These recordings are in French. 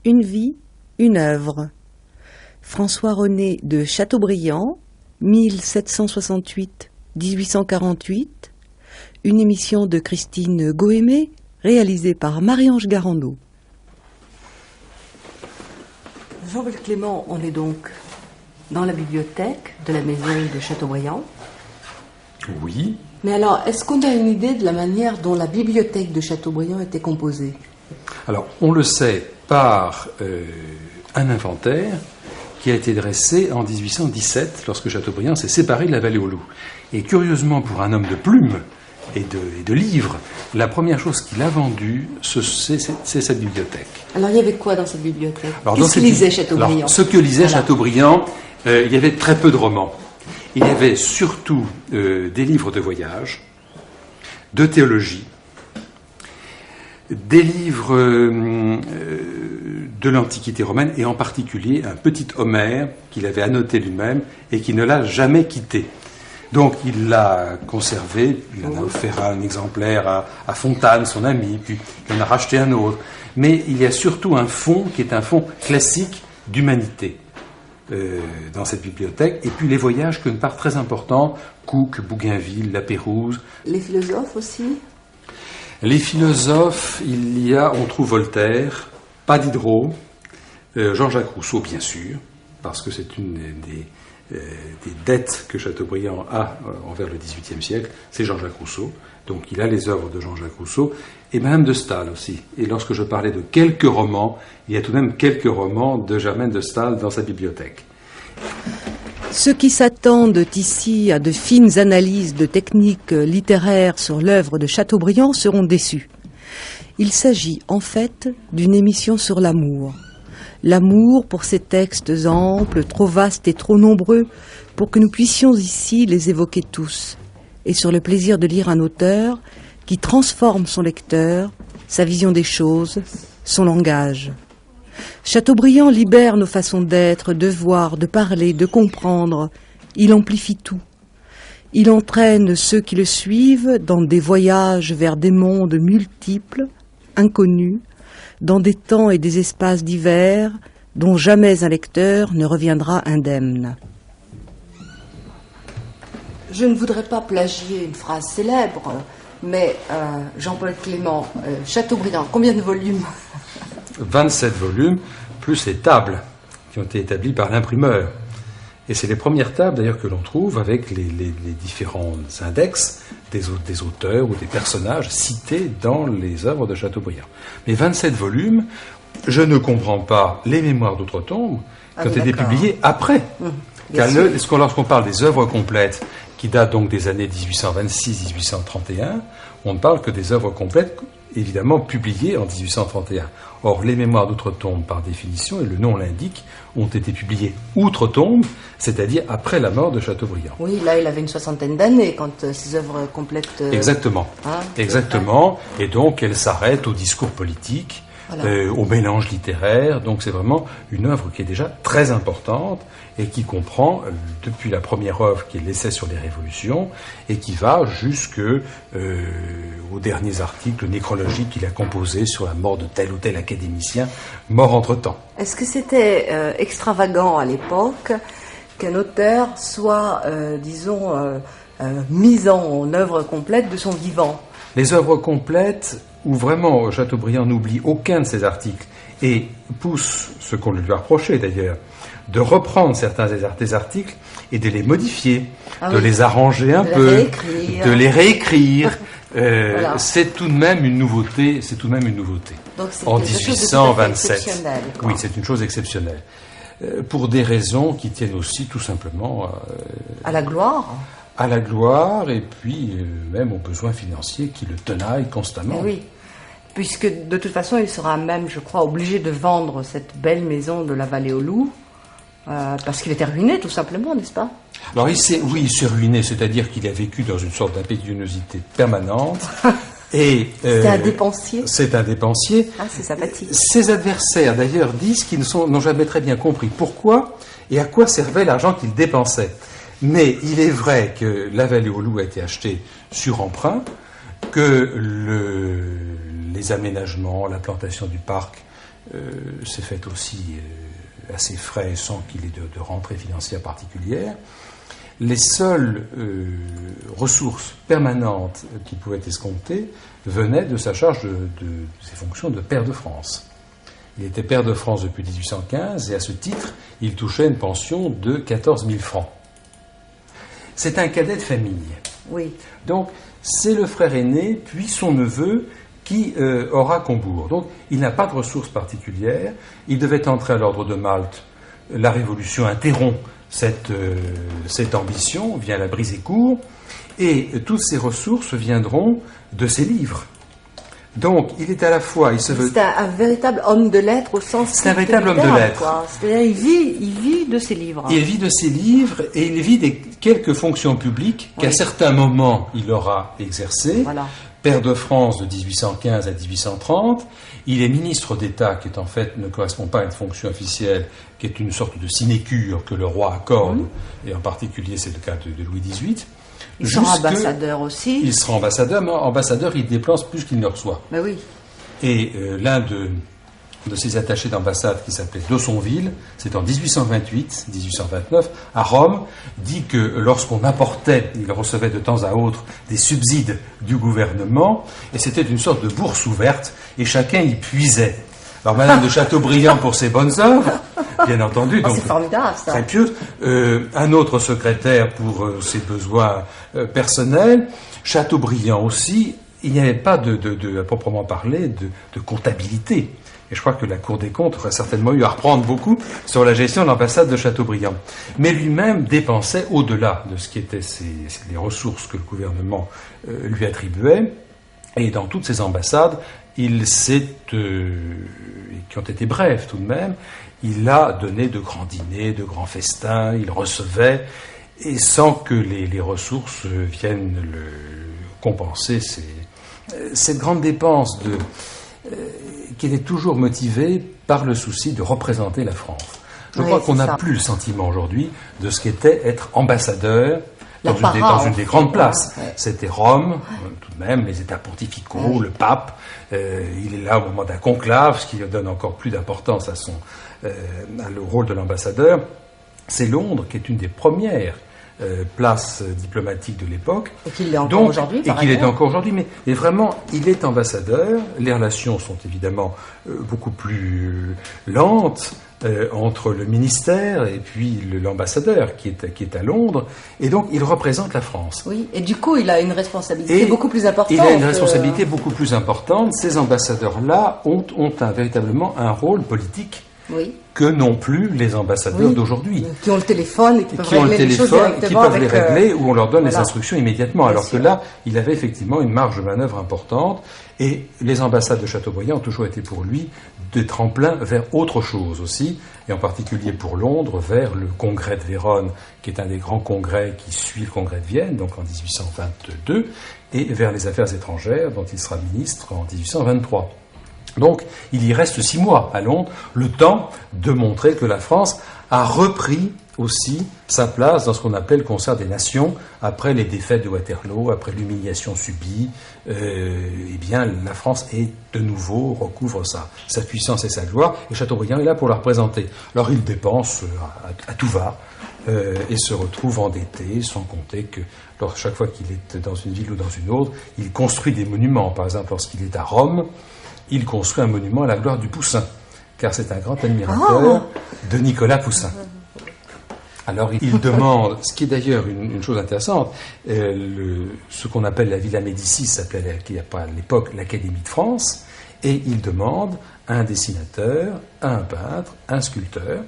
Une vie, une œuvre. François-René de Chateaubriand, 1768-1848. Une émission de Christine Goémé, réalisée par Marie-Ange Garandot. Jean-Paul Clément, on est donc dans la bibliothèque de la maison de Chateaubriand. Oui. Mais alors, est-ce qu'on a une idée de la manière dont la bibliothèque de Chateaubriand était composée? Alors, on le sait par un inventaire qui a été dressé en 1817, lorsque Chateaubriand s'est séparé de la Vallée aux Loups. Et curieusement, pour un homme de plume et de livres, la première chose qu'il a vendue, c'est cette bibliothèque. Alors, il y avait quoi dans cette bibliothèque? Qu'est-ce que lisait Chateaubriand? Alors, ce que lisait Chateaubriand, il y avait très peu de romans. Il y avait surtout des livres de voyage, de théologie, des livres de l'Antiquité romaine, et en particulier un petit Homère qu'il avait annoté lui-même et qui ne l'a jamais quitté. Donc il l'a conservé, il en a offert un exemplaire à Fontane, son ami, puis il en a racheté un autre. Mais il y a surtout un fonds qui est un fonds classique d'humanité dans cette bibliothèque, et puis les voyages qui ont une part très importante, Cook, Bougainville, La Pérouse. Les philosophes aussi? Les philosophes, on trouve Voltaire, pas Diderot, Jean-Jacques Rousseau bien sûr, parce que c'est une des dettes que Chateaubriand a envers le XVIIIe siècle, c'est Jean-Jacques Rousseau. Donc il a les œuvres de Jean-Jacques Rousseau, et Madame de Staël aussi. Et lorsque je parlais de quelques romans, il y a tout de même quelques romans de Germaine de Staël dans sa bibliothèque. Ceux qui s'attendent ici à de fines analyses de techniques littéraires sur l'œuvre de Chateaubriand seront déçus. Il s'agit en fait d'une émission sur l'amour. L'amour pour ces textes amples, trop vastes et trop nombreux pour que nous puissions ici les évoquer tous, et sur le plaisir de lire un auteur qui transforme son lecteur, sa vision des choses, son langage. Chateaubriand libère nos façons d'être, de voir, de parler, de comprendre. Il amplifie tout. Il entraîne ceux qui le suivent dans des voyages vers des mondes multiples, inconnus, dans des temps et des espaces divers dont jamais un lecteur ne reviendra indemne. Je ne voudrais pas plagier une phrase célèbre, mais Jean-Paul Clément, Chateaubriand, combien de volumes? 27 volumes, plus les tables qui ont été établies par l'imprimeur. Et c'est les premières tables d'ailleurs que l'on trouve avec les différents index des auteurs ou des personnages cités dans les œuvres de Chateaubriand. Mais 27 volumes, je ne comprends pas les mémoires d'outre-tombe qui ont été publiées après. Car lorsqu'on parle des œuvres complètes, qui datent donc des années 1826-1831, on ne parle que des œuvres complètes, évidemment publiées en 1831. Or, les mémoires d'outre-tombe, par définition, et le nom l'indique, ont été publiées outre-tombe, c'est-à-dire après la mort de Chateaubriand. Oui, là, il avait une soixantaine d'années quand ces œuvres complètes... Exactement. Exactement. Et donc, elles s'arrêtent au discours politique, voilà. Au mélange littéraire. Donc, c'est vraiment une œuvre qui est déjà très importante et qui comprend, depuis la première œuvre qui est l'essai sur les révolutions, et qui va jusqu'aux derniers articles nécrologiques qu'il a composés sur la mort de tel ou tel académicien mort entre-temps. Est-ce que c'était extravagant à l'époque qu'un auteur soit, mis en œuvre complète de son vivant? Les œuvres complètes, où vraiment Chateaubriand n'oublie aucun de ses articles, et pousse, ce qu'on lui a reproché d'ailleurs, de reprendre certains des articles et de les modifier, de les arranger un peu, de les réécrire. Voilà. C'est tout de même une nouveauté. Donc c'est en 1827. Oui, c'est une chose exceptionnelle. Pour des raisons qui tiennent aussi tout simplement à la gloire. À la gloire, et puis même aux besoins financiers qui le tenaillent constamment. Oui, puisque de toute façon, il sera même, je crois, obligé de vendre cette belle maison de la Vallée aux Loups, parce qu'il était ruiné, tout simplement, n'est-ce pas? Alors, il s'est ruiné, c'est-à-dire qu'il a vécu dans une sorte d'impétuosité permanente. Et c'est un dépensier. C'est un dépensier. Ah, c'est sympathique. Ses adversaires, d'ailleurs, disent qu'ils n'ont jamais très bien compris pourquoi et à quoi servait l'argent qu'il dépensait. Mais il est vrai que la Vallée aux Loups a été achetée sur emprunt, que les aménagements, la plantation du parc s'est faite aussi à ses frais sans qu'il ait de rentrée financière particulière. Les seules ressources permanentes qu'il pouvait escompter venaient de sa charge de ses fonctions de pair de France. Il était pair de France depuis 1815 et à ce titre, il touchait une pension de 14 000 francs. C'est un cadet de famille. Oui. Donc, c'est le frère aîné, puis son neveu, qui aura Combourg. Donc, il n'a pas de ressources particulières. Il devait entrer à l'ordre de Malte. La Révolution interrompt cette ambition, vient la briser court, et toutes ces ressources viendront de ses livres. Donc, il est à la fois... C'est un véritable homme de lettres au sens... C'est un véritable homme de lettres. C'est-à-dire, il vit de ses livres. Il vit de ses livres et il vit des quelques fonctions publiques qu'à certains moments il aura exercées. Voilà. Pair de France de 1815 à 1830. Il est ministre d'État, qui est en fait ne correspond pas à une fonction officielle, qui est une sorte de sinécure que le roi accorde, et en particulier c'est le cas de Louis XVIII. Il sera ambassadeur aussi. Il sera ambassadeur, mais ambassadeur, il dépense plus qu'il ne reçoit. Mais oui. Et l'un de ses attachés d'ambassade, qui s'appelait Daussonville, c'est en 1828-1829, à Rome, dit que lorsqu'on apportait, il recevait de temps à autre des subsides du gouvernement, et c'était une sorte de bourse ouverte, et chacun y puisait. Alors, Madame de Chateaubriand pour ses bonnes œuvres, bien entendu, donc c'est formidable, ça. très pieuse. Un autre secrétaire pour ses besoins personnels. Chateaubriand aussi. Il n'y avait pas à proprement parler de comptabilité. Et je crois que la Cour des comptes aurait certainement eu à reprendre beaucoup sur la gestion de l'ambassade de Chateaubriand. Mais lui-même dépensait au-delà de ce qui étaient les ressources que le gouvernement lui attribuait. Et dans toutes ces ambassades, il s'est, qui ont été brefs tout de même, il a donné de grands dîners, de grands festins, il recevait, et sans que les ressources viennent le compenser cette grande dépense qui était toujours motivée par le souci de représenter la France. Je crois qu'on n'a plus le sentiment aujourd'hui de ce qu'était être ambassadeur dans une des grandes places. Ouais. C'était Rome, tout de même, les États pontificaux, le pape. Il est là au moment d'un conclave, ce qui lui donne encore plus d'importance à le rôle de l'ambassadeur. C'est Londres qui est une des premières places diplomatiques de l'époque. Et qu'il l'est encore aujourd'hui. Et qu'il est encore aujourd'hui. Mais vraiment, il est ambassadeur. Les relations sont évidemment beaucoup plus lentes. Entre le ministère et puis l'ambassadeur qui est à Londres, et donc il représente la France. Oui, et du coup il a une responsabilité beaucoup plus importante. Il a une responsabilité beaucoup plus importante. Ces ambassadeurs-là ont véritablement un rôle politique que n'ont plus les ambassadeurs d'aujourd'hui. Qui ont le téléphone et qui peuvent régler les choses directement. Qui peuvent les régler, où on leur donne les instructions immédiatement. Alors que là, il avait effectivement une marge de manœuvre importante, et les ambassades de Chateaubriand ont toujours été pour lui des tremplins vers autre chose aussi, et en particulier pour Londres, vers le congrès de Vérone, qui est un des grands congrès qui suit le congrès de Vienne, donc en 1822, et vers les affaires étrangères, dont il sera ministre en 1823. Donc, il y reste 6 mois à Londres, le temps de montrer que la France a repris aussi sa place dans ce qu'on appelait le concert des nations, après les défaites de Waterloo, après l'humiliation subie. Eh bien, la France est de nouveau, recouvre sa puissance et sa gloire, et Chateaubriand est là pour la représenter. Alors, il dépense à tout va, et se retrouve endetté, sans compter que chaque fois qu'il est dans une ville ou dans une autre, il construit des monuments. Par exemple, lorsqu'il est à Rome, il construit un monument à la gloire du Poussin, car c'est un grand admirateur de Nicolas Poussin. Alors il demande, ce qui est d'ailleurs une chose intéressante, ce qu'on appelle la Villa Médicis s'appelait à l'époque l'Académie de France, et il demande à un dessinateur, à un peintre, à un sculpteur,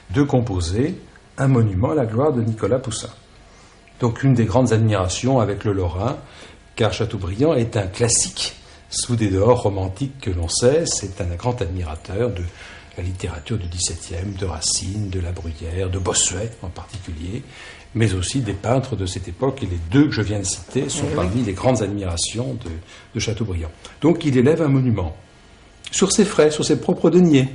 de composer un monument à la gloire de Nicolas Poussin. Donc une des grandes admirations avec le Lorrain, car Chateaubriand est un classique sous des dehors romantiques que l'on sait. C'est un grand admirateur de la littérature du XVIIe, de Racine, de La Bruyère, de Bossuet en particulier, mais aussi des peintres de cette époque. Et les deux que je viens de citer sont parmi les grandes admirations de Chateaubriand. Donc il élève un monument sur ses frais, sur ses propres deniers.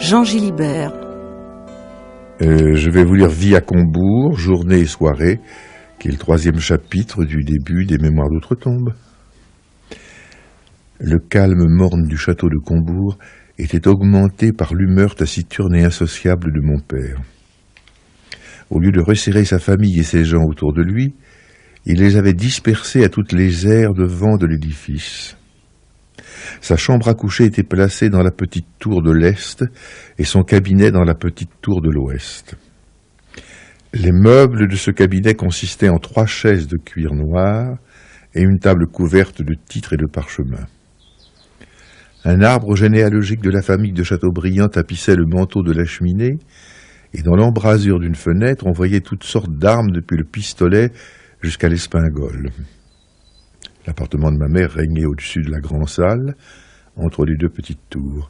Jean Gilibert. Je vais vous lire Vie à Combourg, journée et soirée, qui est le 3e chapitre du début des Mémoires d'Outre-Tombe. Le calme morne du château de Combourg était augmenté par l'humeur taciturne et insociable de mon père. Au lieu de resserrer sa famille et ses gens autour de lui, il les avait dispersés à toutes les aires de vent de l'édifice. Sa chambre à coucher était placée dans la petite tour de l'Est et son cabinet dans la petite tour de l'Ouest. Les meubles de ce cabinet consistaient en 3 chaises de cuir noir et une table couverte de titres et de parchemins. Un arbre généalogique de la famille de Chateaubriand tapissait le manteau de la cheminée, et dans l'embrasure d'une fenêtre, on voyait toutes sortes d'armes depuis le pistolet jusqu'à l'espingole. L'appartement de ma mère régnait au-dessus de la grande salle, entre les 2 petites tours.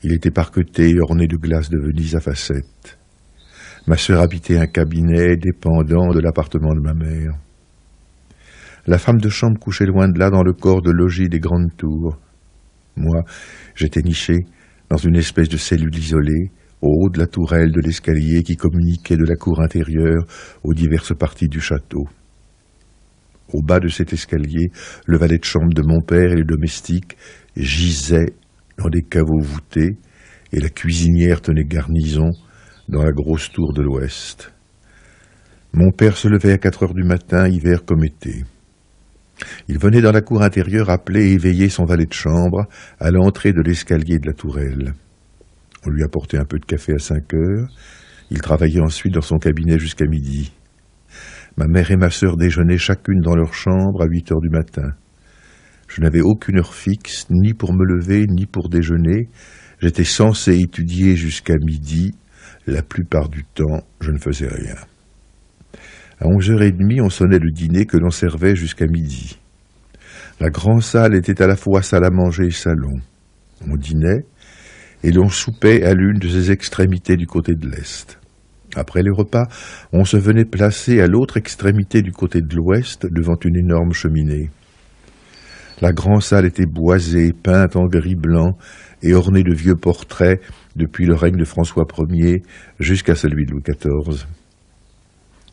Il était parqueté et orné de glaces de Venise à facettes. Ma sœur habitait un cabinet dépendant de l'appartement de ma mère. La femme de chambre couchait loin de là dans le corps de logis des grandes tours. Moi, j'étais niché dans une espèce de cellule isolée, au haut de la tourelle de l'escalier qui communiquait de la cour intérieure aux diverses parties du château. Au bas de cet escalier, le valet de chambre de mon père et les domestiques gisaient dans des caveaux voûtés, et la cuisinière tenait garnison dans la grosse tour de l'Ouest. Mon père se levait à 4 heures du matin, hiver comme été. Il venait dans la cour intérieure appeler et éveiller son valet de chambre à l'entrée de l'escalier de la tourelle. On lui apportait un peu de café à 5 heures. Il travaillait ensuite dans son cabinet jusqu'à midi. Ma mère et ma sœur déjeunaient chacune dans leur chambre à 8 heures du matin. Je n'avais aucune heure fixe, ni pour me lever, ni pour déjeuner. J'étais censé étudier jusqu'à midi. La plupart du temps, je ne faisais rien. À 11h30, on sonnait le dîner que l'on servait jusqu'à midi. La grande salle était à la fois salle à manger et salon. On dînait, et l'on soupait à l'une de ses extrémités du côté de l'Est. Après les repas, on se venait placer à l'autre extrémité du côté de l'Ouest, devant une énorme cheminée. La grande salle était boisée, peinte en gris-blanc et ornée de vieux portraits depuis le règne de François Ier jusqu'à celui de Louis XIV.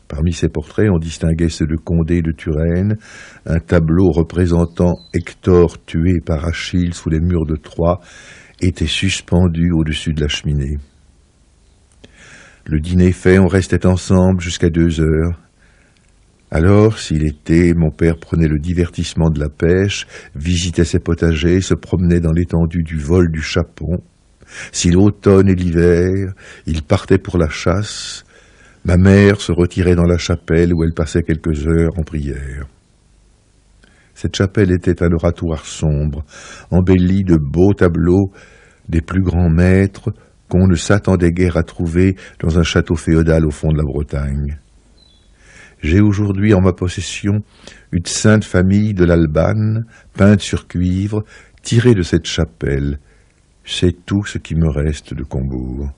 Parmi ces portraits, on distinguait ceux de Condé et de Turenne, un tableau représentant Hector tué par Achille sous les murs de Troie était suspendu au-dessus de la cheminée. Le dîner fait, on restait ensemble jusqu'à 2 heures. Alors, s'il était, mon père prenait le divertissement de la pêche, visitait ses potagers, se promenait dans l'étendue du vol du chapon. Si l'automne et l'hiver, il partait pour la chasse. Ma mère se retirait dans la chapelle où elle passait quelques heures en prière. Cette chapelle était un oratoire sombre, embelli de beaux tableaux des plus grands maîtres qu'on ne s'attendait guère à trouver dans un château féodal au fond de la Bretagne. J'ai aujourd'hui en ma possession une sainte famille de l'Albane, peinte sur cuivre, tirée de cette chapelle. C'est tout ce qui me reste de Combourg.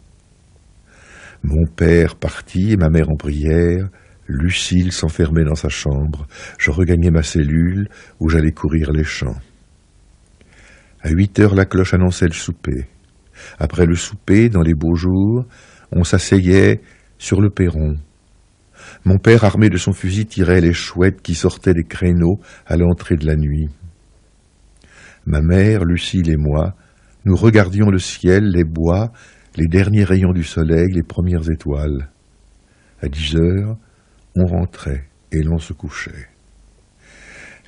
Mon père partit et ma mère en prière. Lucile s'enfermait dans sa chambre. Je regagnais ma cellule où j'allais courir les champs. À 8 heures, la cloche annonçait le souper. Après le souper, dans les beaux jours, on s'asseyait sur le perron. Mon père, armé de son fusil, tirait les chouettes qui sortaient des créneaux à l'entrée de la nuit. Ma mère, Lucile et moi, nous regardions le ciel, les bois, les derniers rayons du soleil, les premières étoiles. À 10 heures, on rentrait et l'on se couchait.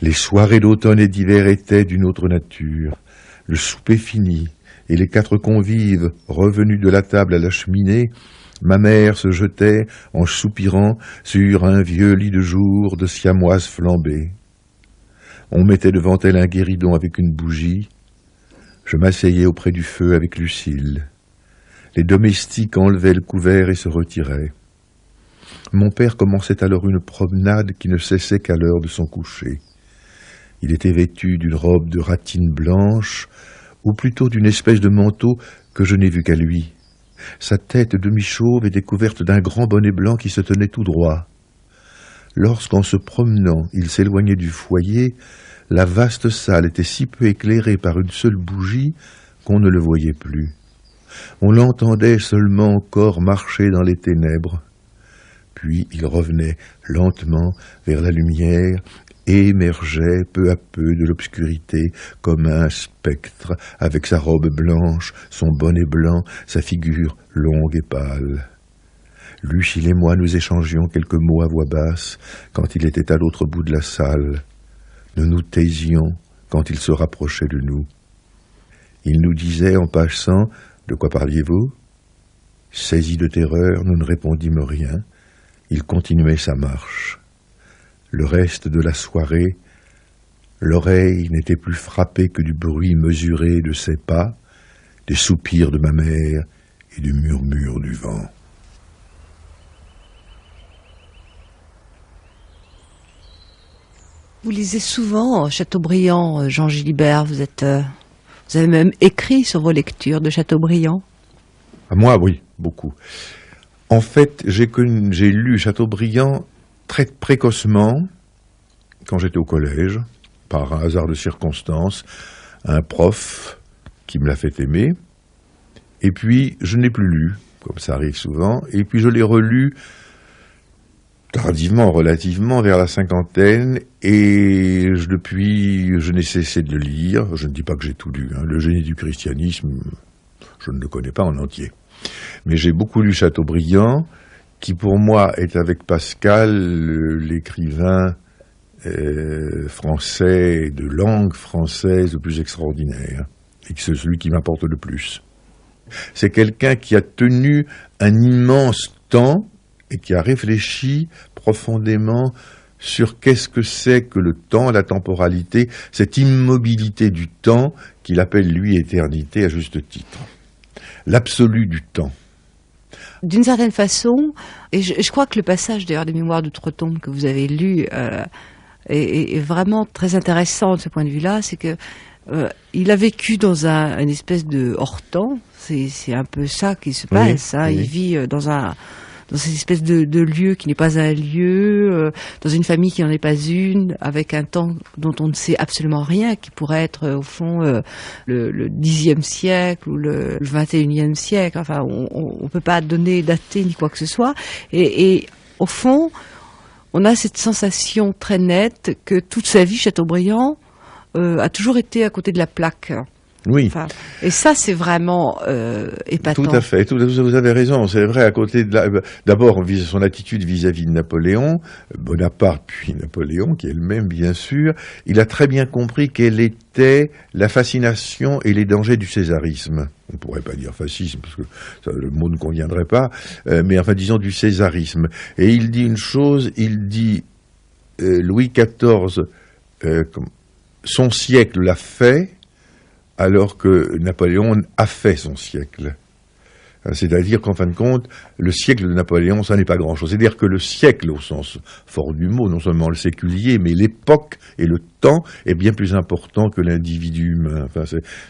Les soirées d'automne et d'hiver étaient d'une autre nature. Le souper fini, et les 4 convives revenus de la table à la cheminée, ma mère se jetait, en soupirant, sur un vieux lit de jour de siamoise flambée. On mettait devant elle un guéridon avec une bougie. Je m'asseyais auprès du feu avec Lucile. Les domestiques enlevaient le couvert et se retiraient. Mon père commençait alors une promenade qui ne cessait qu'à l'heure de son coucher. Il était vêtu d'une robe de ratine blanche, ou plutôt d'une espèce de manteau que je n'ai vu qu'à lui. Sa tête demi-chauve était couverte d'un grand bonnet blanc qui se tenait tout droit. Lorsqu'en se promenant, il s'éloignait du foyer, la vaste salle était si peu éclairée par une seule bougie qu'on ne le voyait plus. On l'entendait seulement encore marcher dans les ténèbres. Puis il revenait lentement vers la lumière et émergeait peu à peu de l'obscurité comme un spectre, avec sa robe blanche, son bonnet blanc, sa figure longue et pâle. Lucille et moi nous échangions quelques mots à voix basse quand il était à l'autre bout de la salle. Nous nous taisions quand il se rapprochait de nous. Il nous disait en passant « De quoi parliez-vous » Saisi de terreur, nous ne répondîmes rien. Il continuait sa marche. Le reste de la soirée, l'oreille n'était plus frappée que du bruit mesuré de ses pas, des soupirs de ma mère et du murmure du vent. Vous lisez souvent Chateaubriand, Jean Gilbert, vous avez même écrit sur vos lectures de Chateaubriand. Moi, oui, beaucoup. En fait, j'ai lu Chateaubriand très précocement, quand j'étais au collège, par un hasard de circonstances, un prof qui me l'a fait aimer, et puis je ne l'ai plus lu, comme ça arrive souvent, et puis je l'ai relu tardivement, relativement, vers la cinquantaine, et depuis, je n'ai cessé de le lire. Je ne dis pas que j'ai tout lu, hein. Le génie du christianisme, je ne le connais pas en entier. Mais j'ai beaucoup lu Chateaubriand, qui pour moi est avec Pascal l'écrivain français, de langue française le plus extraordinaire, et que c'est celui qui m'importe le plus. C'est quelqu'un qui a tenu un immense temps et qui a réfléchi profondément sur qu'est-ce que c'est que le temps, la temporalité, cette immobilité du temps qu'il appelle, lui, éternité à juste titre. L'absolu du temps. D'une certaine façon, et je crois que le passage d'ailleurs des Mémoires d'Outre-Tombe que vous avez lu est vraiment très intéressant de ce point de vue-là, c'est que il a vécu dans une espèce de hors-temps, c'est un peu ça qui se passe, oui, hein, oui. Il vit dans cette espèce de lieu qui n'est pas un lieu, dans une famille qui n'en est pas une, avec un temps dont on ne sait absolument rien, qui pourrait être au fond le 10e siècle ou le 21e siècle. Enfin, on ne peut pas dater ni quoi que ce soit. Et au fond, on a cette sensation très nette que toute sa vie, Chateaubriand a toujours été à côté de la plaque. Oui. Enfin, et ça, c'est vraiment épatant. Tout à fait. Vous avez raison. C'est vrai. À côté de d'abord, son attitude vis-à-vis de Napoléon, Bonaparte puis Napoléon, qui est le même, bien sûr. Il a très bien compris quelle était la fascination et les dangers du césarisme. On ne pourrait pas dire fascisme, parce que le mot ne conviendrait pas, mais enfin, disons du césarisme. Et il dit une chose, il dit Louis XIV, son siècle l'a fait, alors que Napoléon a fait son siècle. C'est-à-dire qu'en fin de compte, le siècle de Napoléon, ça n'est pas grand-chose. C'est-à-dire que le siècle, au sens fort du mot, non seulement le séculier, mais l'époque et le temps est bien plus important que l'individu humain. Enfin,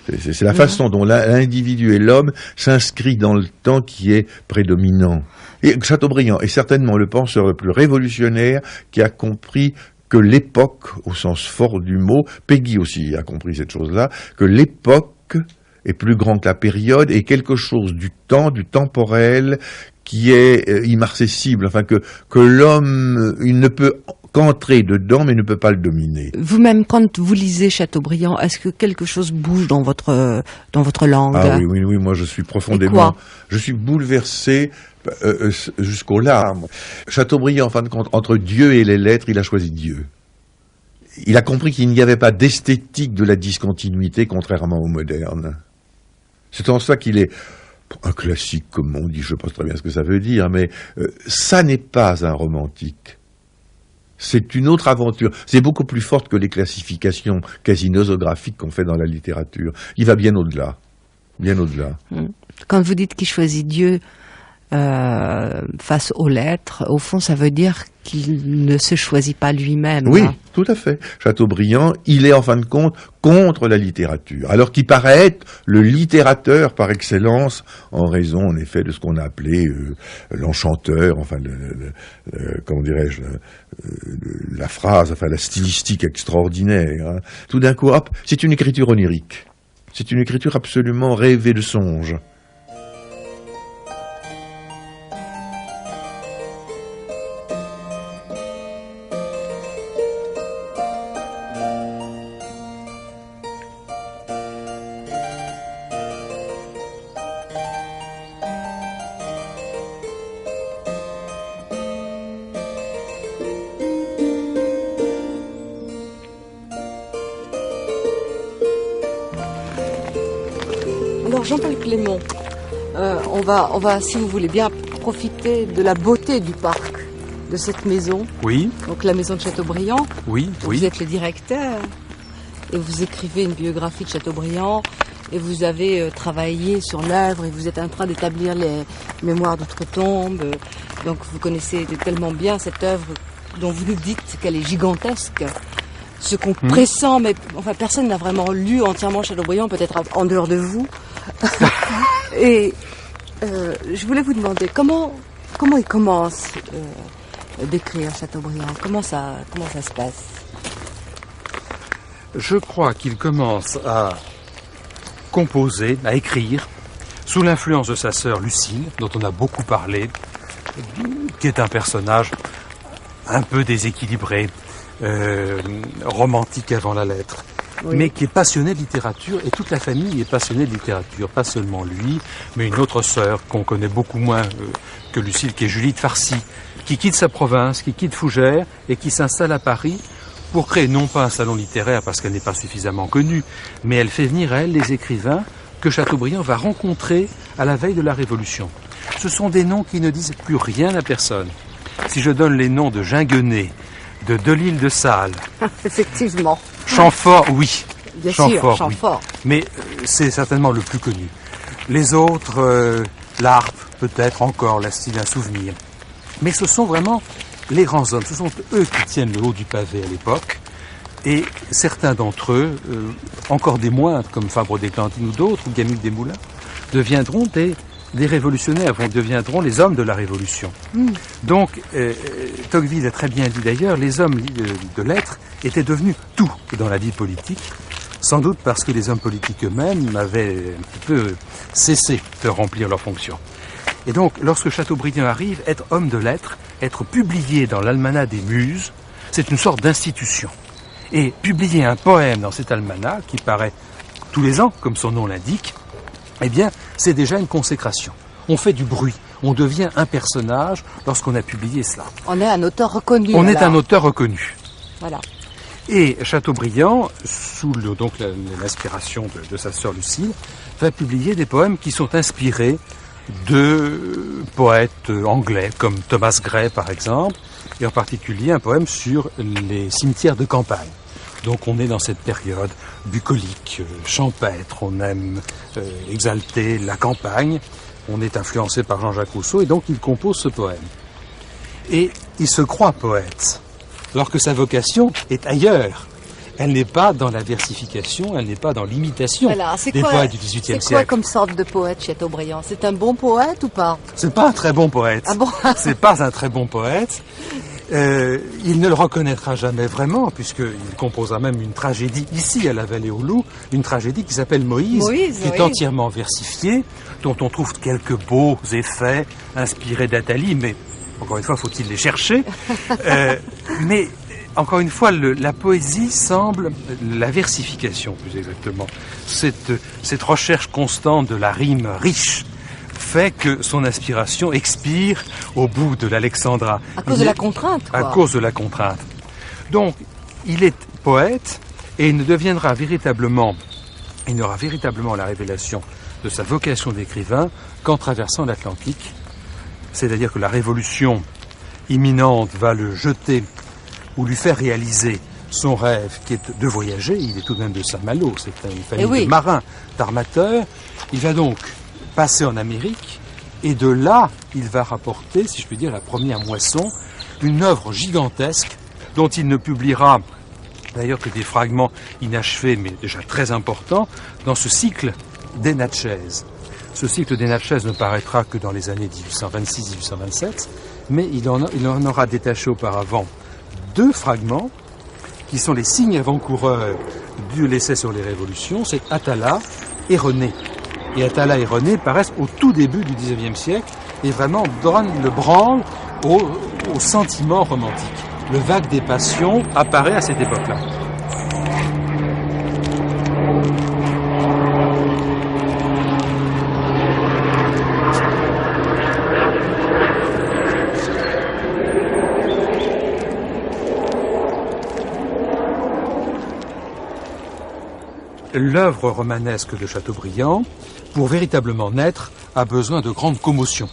c'est la façon dont l'individu et l'homme s'inscrit dans le temps qui est prédominant. Et Chateaubriand est certainement le penseur le plus révolutionnaire qui a compris que l'époque, au sens fort du mot, Peggy aussi a compris cette chose-là, que l'époque est plus grand que la période et quelque chose du temps, du temporel, qui est immarcessible, enfin que l'homme, il ne peut qu'entrer dedans, mais ne peut pas le dominer. Vous-même, quand vous lisez Chateaubriand, est-ce que quelque chose bouge dans votre langue? Ah oui, moi je suis profondément, je suis bouleversé jusqu'aux larmes. Chateaubriand, en fin de compte, entre Dieu et les lettres, il a choisi Dieu. Il a compris qu'il n'y avait pas d'esthétique de la discontinuité, contrairement au moderne. C'est en ça qu'il est un classique, comme on dit, je ne sais pas très bien ce que ça veut dire, mais ça n'est pas un romantique. C'est une autre aventure. C'est beaucoup plus forte que les classifications quasi nosographiques qu'on fait dans la littérature. Il va bien au-delà. Bien au-delà. Quand vous dites qu'il choisit Dieu face aux lettres, au fond, ça veut dire qu'il ne se choisit pas lui-même. Oui, tout à fait. Chateaubriand, il est en fin de compte contre la littérature, alors qu'il paraît être le littérateur par excellence, en raison, en effet, de ce qu'on a appelé l'enchanteur, enfin, comment dirais-je, la phrase, enfin, la stylistique extraordinaire. Hein. Tout d'un coup, hop, c'est une écriture onirique. C'est une écriture absolument rêvée de songe. Jean-Paul Clément, on va, si vous voulez bien, profiter de la beauté du parc, de cette maison. Oui. Donc la maison de Chateaubriand. Oui, oui. Vous êtes le directeur et vous écrivez une biographie de Chateaubriand et vous avez travaillé sur l'œuvre et vous êtes en train d'établir les mémoires d'outre-tombe. Donc vous connaissez tellement bien cette œuvre dont vous nous dites qu'elle est gigantesque. Ce qu'on pressent, mais enfin personne n'a vraiment lu entièrement Chateaubriand, peut-être en dehors de vous. Et je voulais vous demander comment il commence d'écrire Chateaubriand. Comment ça se passe? Je crois qu'il commence à composer, à écrire, sous l'influence de sa sœur Lucille, dont on a beaucoup parlé, qui est un personnage un peu déséquilibré, romantique avant la lettre, oui, mais qui est passionné de littérature, et toute la famille est passionnée de littérature, pas seulement lui, mais une autre sœur qu'on connaît beaucoup moins que Lucille, qui est Julie de Farcy, qui quitte sa province, qui quitte Fougères, et qui s'installe à Paris pour créer non pas un salon littéraire parce qu'elle n'est pas suffisamment connue, mais elle fait venir à elle les écrivains que Chateaubriand va rencontrer à la veille de la Révolution. Ce sont des noms qui ne disent plus rien à personne. Si je donne les noms de Ginguené, de Delisle de Sales, effectivement, Chamfort, oui, bien sûr, Chamfort, oui, mais c'est certainement le plus connu. Les autres, l'Harpe, peut-être encore, la style un souvenir. Mais ce sont vraiment les grands hommes, ce sont eux qui tiennent le haut du pavé à l'époque, et certains d'entre eux, encore des moindres, comme Fabre d'Églantine ou d'autres, ou Camille Desmoulins, deviendront des révolutionnaires, deviendront les hommes de la Révolution. Donc, Tocqueville a très bien dit d'ailleurs, les hommes de lettres étaient devenus tout dans la vie politique, sans doute parce que les hommes politiques eux-mêmes avaient un petit peu cessé de remplir leurs fonctions. Et donc, lorsque Chateaubriand arrive, être homme de lettres, être publié dans l'Almanach des Muses, c'est une sorte d'institution. Et publier un poème dans cet almanach, qui paraît tous les ans, comme son nom l'indique, eh bien, c'est déjà une consécration. On fait du bruit, on devient un personnage lorsqu'on a publié cela. On est un auteur reconnu. On est un auteur reconnu. Voilà. Et Chateaubriand, sous l'inspiration de sa sœur Lucille, va publier des poèmes qui sont inspirés de poètes anglais, comme Thomas Gray par exemple, et en particulier un poème sur les cimetières de campagne. Donc on est dans cette période bucolique, champêtre, on aime exalter la campagne, on est influencé par Jean-Jacques Rousseau, et donc il compose ce poème. Et il se croit poète, alors que sa vocation est ailleurs. Elle n'est pas dans la versification, elle n'est pas dans l'imitation des poètes du XVIIIe siècle. C'est quoi comme sorte de poète, Chateaubriand? C'est un bon poète ou pas? C'est pas un très bon poète. Ah bon? C'est pas un très bon poète. Il ne le reconnaîtra jamais vraiment, puisqu'il composera même une tragédie ici à la Vallée aux Loups, une tragédie qui s'appelle Moïse, qui est entièrement versifiée, dont on trouve quelques beaux effets inspirés d'Athalie, mais encore une fois, faut-il les chercher. Mais encore une fois, la poésie semble, la versification plus exactement, cette recherche constante de la rime riche, fait que son inspiration expire au bout de l'Alexandra. À cause de la contrainte, quoi. À cause de la contrainte. Donc, il est poète et il n'aura véritablement la révélation de sa vocation d'écrivain qu'en traversant l'Atlantique. C'est-à-dire que la révolution imminente va le jeter ou lui faire réaliser son rêve qui est de voyager. Il est tout de même de Saint-Malo, c'est une famille de marins, d'armateurs. Il va donc passer en Amérique, et de là, il va rapporter, si je puis dire, la première moisson, une œuvre gigantesque dont il ne publiera d'ailleurs que des fragments inachevés, mais déjà très importants, dans ce cycle des Natchez. Ce cycle des Natchez ne paraîtra que dans les années 1826-1827, mais il en aura détaché auparavant 2 fragments qui sont les signes avant-coureurs de l'essai sur les révolutions, c'est Atala et René. Et Atala et René paraissent au tout début du XIXe siècle et vraiment donnent le branle au sentiment romantique. Le vague des passions apparaît à cette époque-là. l'œuvre romanesque de Chateaubriand, pour véritablement naître, a besoin de grandes commotions,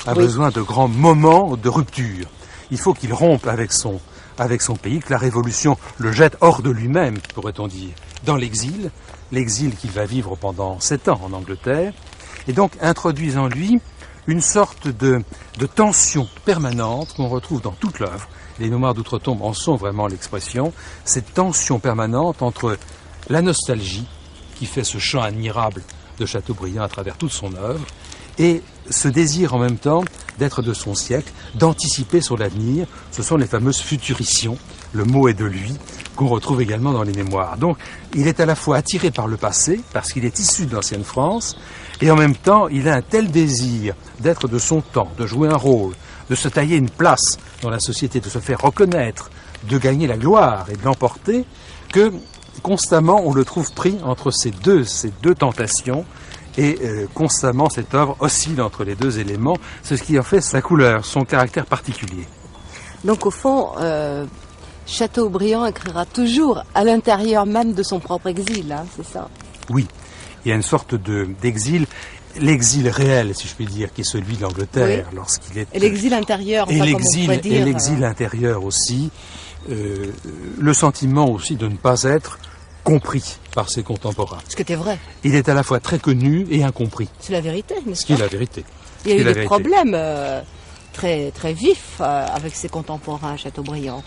a besoin de grands moments de rupture. Il faut qu'il rompe avec son pays, que la Révolution le jette hors de lui-même, pourrait-on dire, dans l'exil qu'il va vivre pendant 7 ans en Angleterre, et donc introduise en lui une sorte de tension permanente qu'on retrouve dans toute l'œuvre. Les Mémoires d'Outre-Tombe en sont vraiment l'expression, cette tension permanente entre la nostalgie, qui fait ce chant admirable de Chateaubriand à travers toute son œuvre, et ce désir en même temps d'être de son siècle, d'anticiper sur l'avenir. Ce sont les fameuses futuritions, le mot est de lui, qu'on retrouve également dans les Mémoires. Donc il est à la fois attiré par le passé, parce qu'il est issu de l'ancienne France, et en même temps il a un tel désir d'être de son temps, de jouer un rôle, de se tailler une place dans la société, de se faire reconnaître, de gagner la gloire et de l'emporter, que constamment on le trouve pris entre ces deux tentations, et constamment cette œuvre oscille entre les deux éléments, c'est ce qui en fait sa couleur, son caractère particulier. Donc au fond, Chateaubriand écrira toujours à l'intérieur même de son propre exil, hein, c'est ça? Oui, il y a une sorte d'exil, l'exil réel, si je puis dire, qui est celui de l'Angleterre, lorsqu'il est... Et l'exil intérieur, enfin, comme on pourrait dire. Et l'exil intérieur aussi, le sentiment aussi de ne pas être compris par ses contemporains. Ce qui était vrai. Il est à la fois très connu et incompris. C'est la vérité, n'est-ce pas? Ce qui est la vérité. Il y a eu des problèmes très, très vifs avec ses contemporains, Chateaubriand.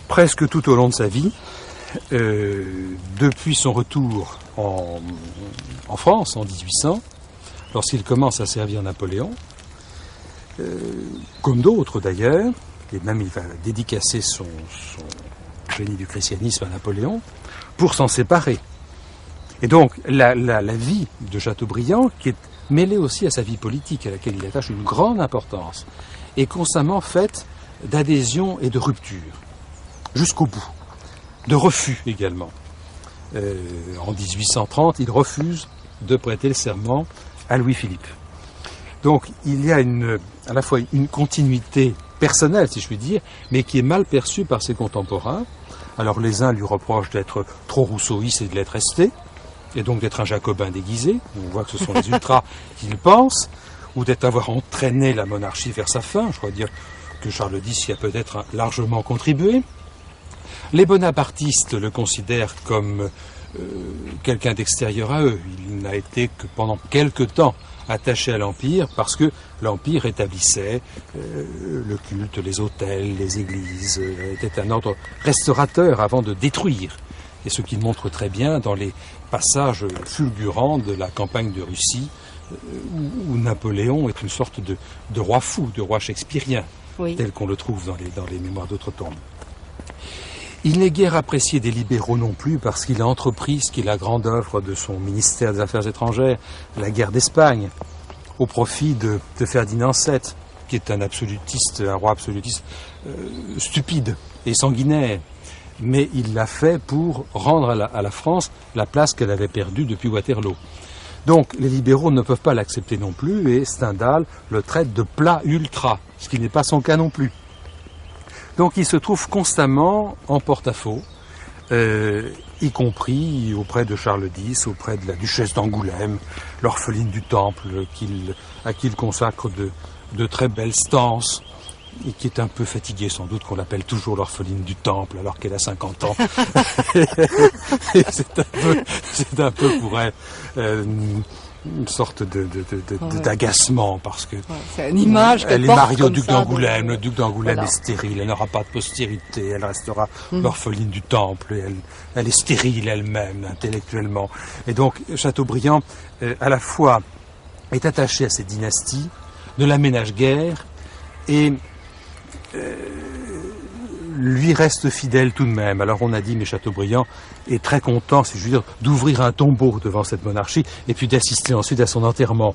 Presque tout au long de sa vie, depuis son retour en France en 1800, lorsqu'il commence à servir Napoléon, comme d'autres d'ailleurs, et même il va dédicacer son génie du christianisme à Napoléon, pour s'en séparer. Et donc la vie de Chateaubriand, qui est mêlée aussi à sa vie politique, à laquelle il attache une grande importance, est constamment faite d'adhésion et de rupture, jusqu'au bout, de refus également. En 1830, il refuse de prêter le serment à Louis-Philippe. Donc il y a à la fois une continuité personnelle, si je puis dire, mais qui est mal perçue par ses contemporains. Alors les uns lui reprochent d'être trop rousseauiste et de l'être resté, et donc d'être un jacobin déguisé. On voit que ce sont les ultras qui le pensent, ou d'avoir entraîné la monarchie vers sa fin. Je crois dire que Charles X y a peut-être largement contribué. Les bonapartistes le considèrent comme quelqu'un d'extérieur à eux. Il n'a été que pendant quelque temps attaché à l'Empire, parce que l'Empire établissait le culte, les autels, les églises, était un ordre restaurateur avant de détruire. Et ce qu'il montre très bien dans les passages fulgurants de la campagne de Russie, où Napoléon est une sorte de roi fou, de roi shakespearien, tel qu'on le trouve dans les Mémoires d'Outre-Tombe. Il n'est guère apprécié des libéraux non plus, parce qu'il a entrepris ce qui est la grande œuvre de son ministère des Affaires étrangères, la guerre d'Espagne, au profit de Ferdinand VII, qui est un roi absolutiste stupide et sanguinaire. Mais il l'a fait pour rendre à la France la place qu'elle avait perdue depuis Waterloo. Donc les libéraux ne peuvent pas l'accepter non plus, et Stendhal le traite de plat ultra, ce qui n'est pas son cas non plus. Donc il se trouve constamment en porte-à-faux, y compris auprès de Charles X, auprès de la duchesse d'Angoulême, l'orpheline du Temple, à qui il consacre de très belles stances, et qui est un peu fatiguée sans doute qu'on l'appelle toujours l'orpheline du Temple alors qu'elle a 50 ans. Et c'est un peu pour elle une sorte d'agacement, parce que c'est une image elle est mariée au duc d'Angoulême, le duc d'Angoulême est stérile, elle n'aura pas de postérité, elle restera l'orpheline du Temple, et elle est stérile elle-même intellectuellement. Et donc Chateaubriand à la fois est attaché à cette dynastie, ne la ménage guère, et lui reste fidèle tout de même. Alors on a dit, mais Chateaubriand est très content, si je veux dire, d'ouvrir un tombeau devant cette monarchie et puis d'assister ensuite à son enterrement.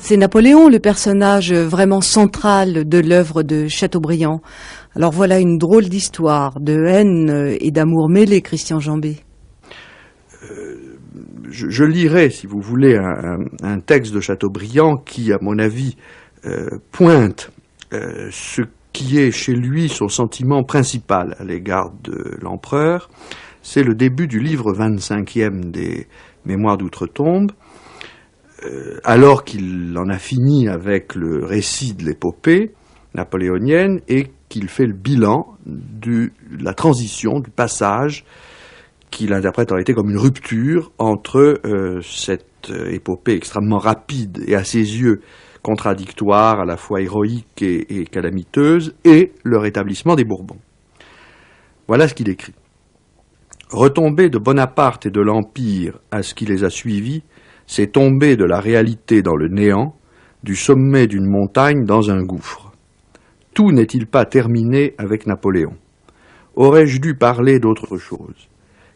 C'est Napoléon, le personnage vraiment central de l'œuvre de Chateaubriand. Alors voilà une drôle d'histoire de haine et d'amour mêlé, Christian Jambet. Je lirai, si vous voulez, un texte de Chateaubriand qui, à mon avis, pointe ce qui est chez lui son sentiment principal à l'égard de l'empereur. C'est le début du livre 25e des Mémoires d'Outre-Tombe, alors qu'il en a fini avec le récit de l'épopée napoléonienne et qu'il fait le bilan de la transition, du passage qu'il interprète en réalité comme une rupture entre cette épopée extrêmement rapide et à ses yeux contradictoire, à la fois héroïque et calamiteuse, et le rétablissement des Bourbons. Voilà ce qu'il écrit. Retomber de Bonaparte et de l'Empire à ce qui les a suivis, c'est tomber de la réalité dans le néant, du sommet d'une montagne dans un gouffre. Tout n'est-il pas terminé avec Napoléon? Aurais-je dû parler d'autre chose?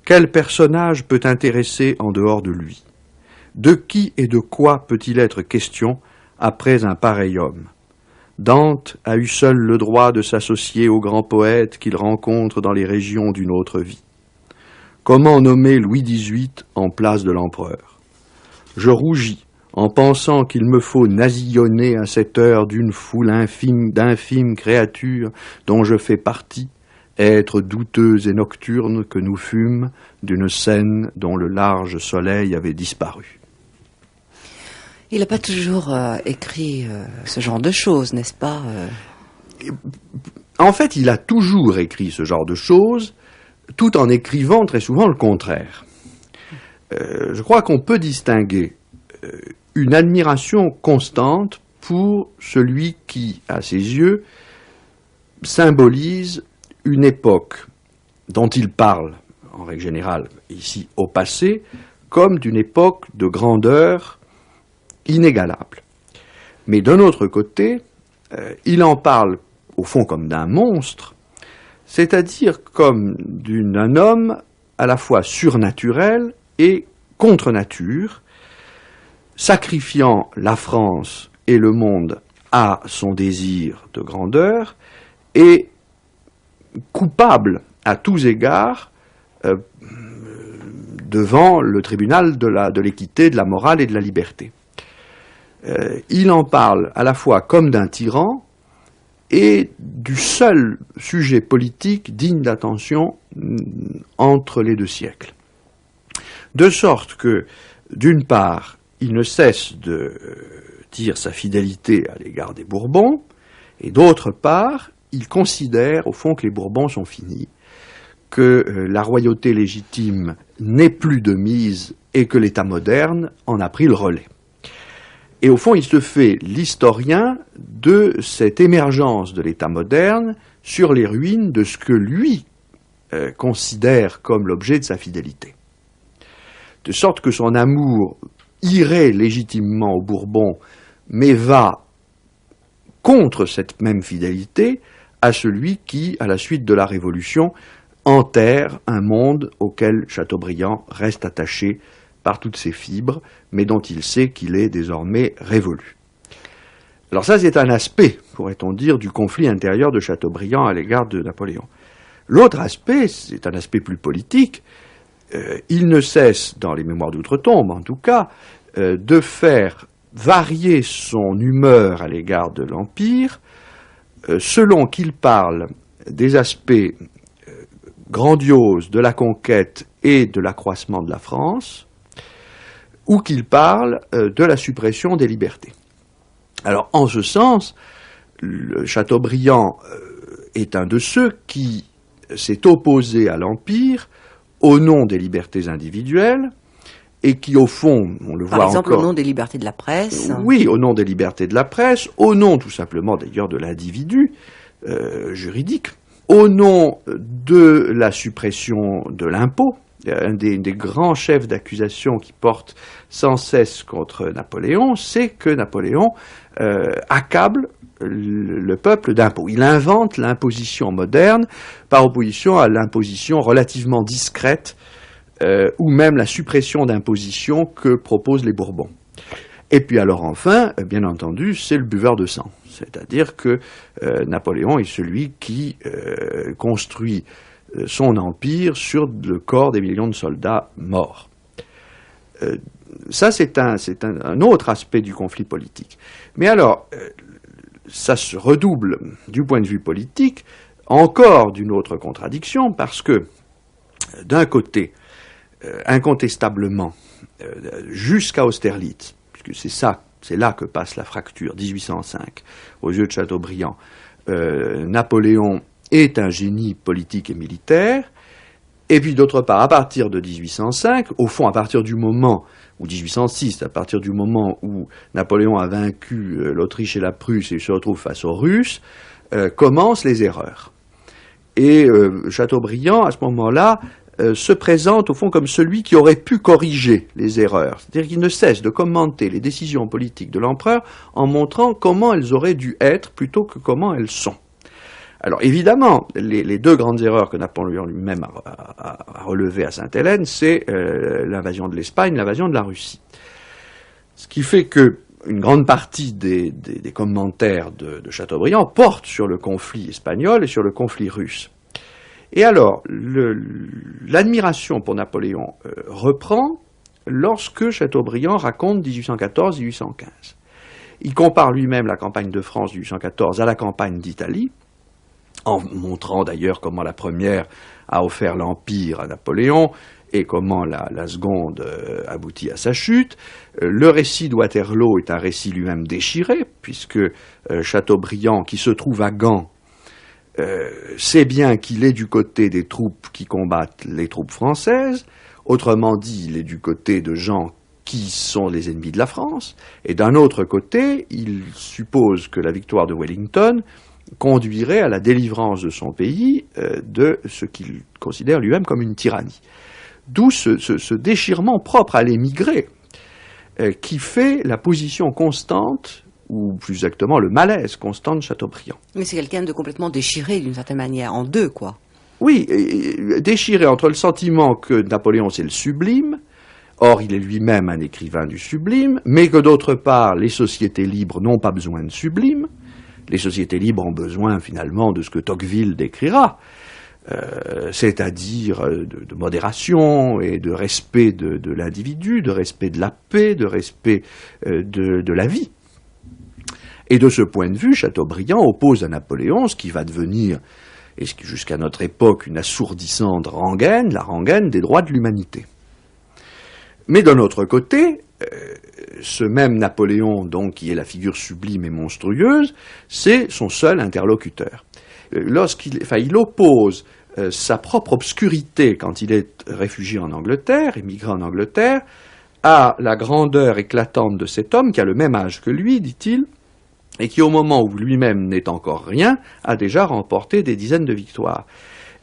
Quel personnage peut intéresser en dehors de lui? De qui et de quoi peut-il être question après un pareil homme? Dante a eu seul le droit de s'associer aux grands poètes qu'il rencontre dans les régions d'une autre vie. Comment nommer Louis XVIII en place de l'empereur? Je rougis en pensant qu'il me faut nasillonner à cette heure d'une foule d'infimes créatures dont je fais partie, êtres douteux et nocturnes que nous fûmes d'une scène dont le large soleil avait disparu. Il n'a pas toujours écrit ce genre de choses, n'est-ce pas En fait, il a toujours écrit ce genre de choses, tout en écrivant très souvent le contraire. Je crois qu'on peut distinguer une admiration constante pour celui qui, à ses yeux, symbolise une époque dont il parle, en règle générale, ici au passé, comme d'une époque de grandeur inégalable. Mais d'un autre côté, il en parle au fond comme d'un monstre, c'est-à-dire comme d'un homme à la fois surnaturel et contre nature, sacrifiant la France et le monde à son désir de grandeur et coupable à tous égards devant le tribunal de l'équité, de la morale et de la liberté. Il en parle à la fois comme d'un tyran et du seul sujet politique digne d'attention entre les deux siècles. De sorte que, d'une part, il ne cesse de dire sa fidélité à l'égard des Bourbons, et d'autre part, il considère au fond que les Bourbons sont finis, que la royauté légitime n'est plus de mise et que l'État moderne en a pris le relais. Et au fond, il se fait l'historien de cette émergence de l'État moderne sur les ruines de ce que lui considère comme l'objet de sa fidélité. De sorte que son amour irait légitimement aux Bourbons, mais va contre cette même fidélité à celui qui, à la suite de la Révolution, enterre un monde auquel Chateaubriand reste attaché par toutes ses fibres, mais dont il sait qu'il est désormais révolu. Alors ça, c'est un aspect, pourrait-on dire, du conflit intérieur de Chateaubriand à l'égard de Napoléon. L'autre aspect, c'est un aspect plus politique. Il ne cesse, dans les Mémoires d'Outre-Tombe en tout cas, de faire varier son humeur à l'égard de l'Empire, selon qu'il parle des aspects grandioses de la conquête et de l'accroissement de la France, ou qu'il parle de la suppression des libertés. Alors, en ce sens, Chateaubriand est un de ceux qui s'est opposé à l'Empire au nom des libertés individuelles, et qui, au fond, on le voit encore... Par exemple, au nom des libertés de la presse. Oui, au nom des libertés de la presse, au nom, tout simplement, d'ailleurs, de l'individu juridique, au nom de la suppression de l'impôt. Un des grands chefs d'accusation qui porte sans cesse contre Napoléon, c'est que Napoléon accable le peuple d'impôts. Il invente l'imposition moderne par opposition à l'imposition relativement discrète ou même la suppression d'imposition que proposent les Bourbons. Et puis alors enfin, bien entendu, c'est le buveur de sang. C'est-à-dire que Napoléon est celui qui construit son empire sur le corps des millions de soldats morts. Ça, c'est un autre aspect du conflit politique. Mais alors, ça se redouble du point de vue politique encore d'une autre contradiction, parce que, d'un côté, incontestablement, jusqu'à Austerlitz, puisque c'est là que passe la fracture, 1805, aux yeux de Chateaubriand, Napoléon est un génie politique et militaire, et puis d'autre part, à partir de 1805, au fond, à partir du moment, ou 1806, à partir du moment où Napoléon a vaincu l'Autriche et la Prusse et se retrouve face aux Russes, commencent les erreurs. Et Chateaubriand, à ce moment-là, se présente au fond comme celui qui aurait pu corriger les erreurs. C'est-à-dire qu'il ne cesse de commenter les décisions politiques de l'empereur en montrant comment elles auraient dû être plutôt que comment elles sont. Alors évidemment, les deux grandes erreurs que Napoléon lui-même a relevées à Sainte-Hélène, c'est l'invasion de l'Espagne, l'invasion de la Russie. Ce qui fait que une grande partie des commentaires de Chateaubriand portent sur le conflit espagnol et sur le conflit russe. Et alors, l'admiration pour Napoléon reprend lorsque Chateaubriand raconte 1814-1815. Il compare lui-même la campagne de France 1814 à la campagne d'Italie, en montrant d'ailleurs comment la première a offert l'Empire à Napoléon et comment la seconde aboutit à sa chute. Le récit de Waterloo est un récit lui-même déchiré, puisque Chateaubriand, qui se trouve à Gand, sait bien qu'il est du côté des troupes qui combattent les troupes françaises, autrement dit, il est du côté de gens qui sont les ennemis de la France, et d'un autre côté, il suppose que la victoire de Wellington conduirait à la délivrance de son pays de ce qu'il considère lui-même comme une tyrannie. D'où ce déchirement propre à l'émigré qui fait la position constante, ou plus exactement le malaise constant de Chateaubriand. Mais c'est quelqu'un de complètement déchiré d'une certaine manière, en deux quoi. Oui, déchiré entre le sentiment que Napoléon c'est le sublime, or il est lui-même un écrivain du sublime, mais que d'autre part les sociétés libres n'ont pas besoin de sublime. Les sociétés libres ont besoin finalement de ce que Tocqueville décrira, c'est-à-dire de modération et de respect de l'individu, de respect de la paix, de respect de la vie. Et de ce point de vue, Chateaubriand oppose à Napoléon ce qui va devenir, et jusqu'à notre époque, une assourdissante rengaine, la rengaine des droits de l'humanité. Mais d'un autre côté, ce même Napoléon, donc, qui est la figure sublime et monstrueuse, c'est son seul interlocuteur. Il oppose sa propre obscurité quand il est réfugié en Angleterre, émigré en Angleterre, à la grandeur éclatante de cet homme qui a le même âge que lui, dit-il, et qui, au moment où lui-même n'est encore rien, a déjà remporté des dizaines de victoires.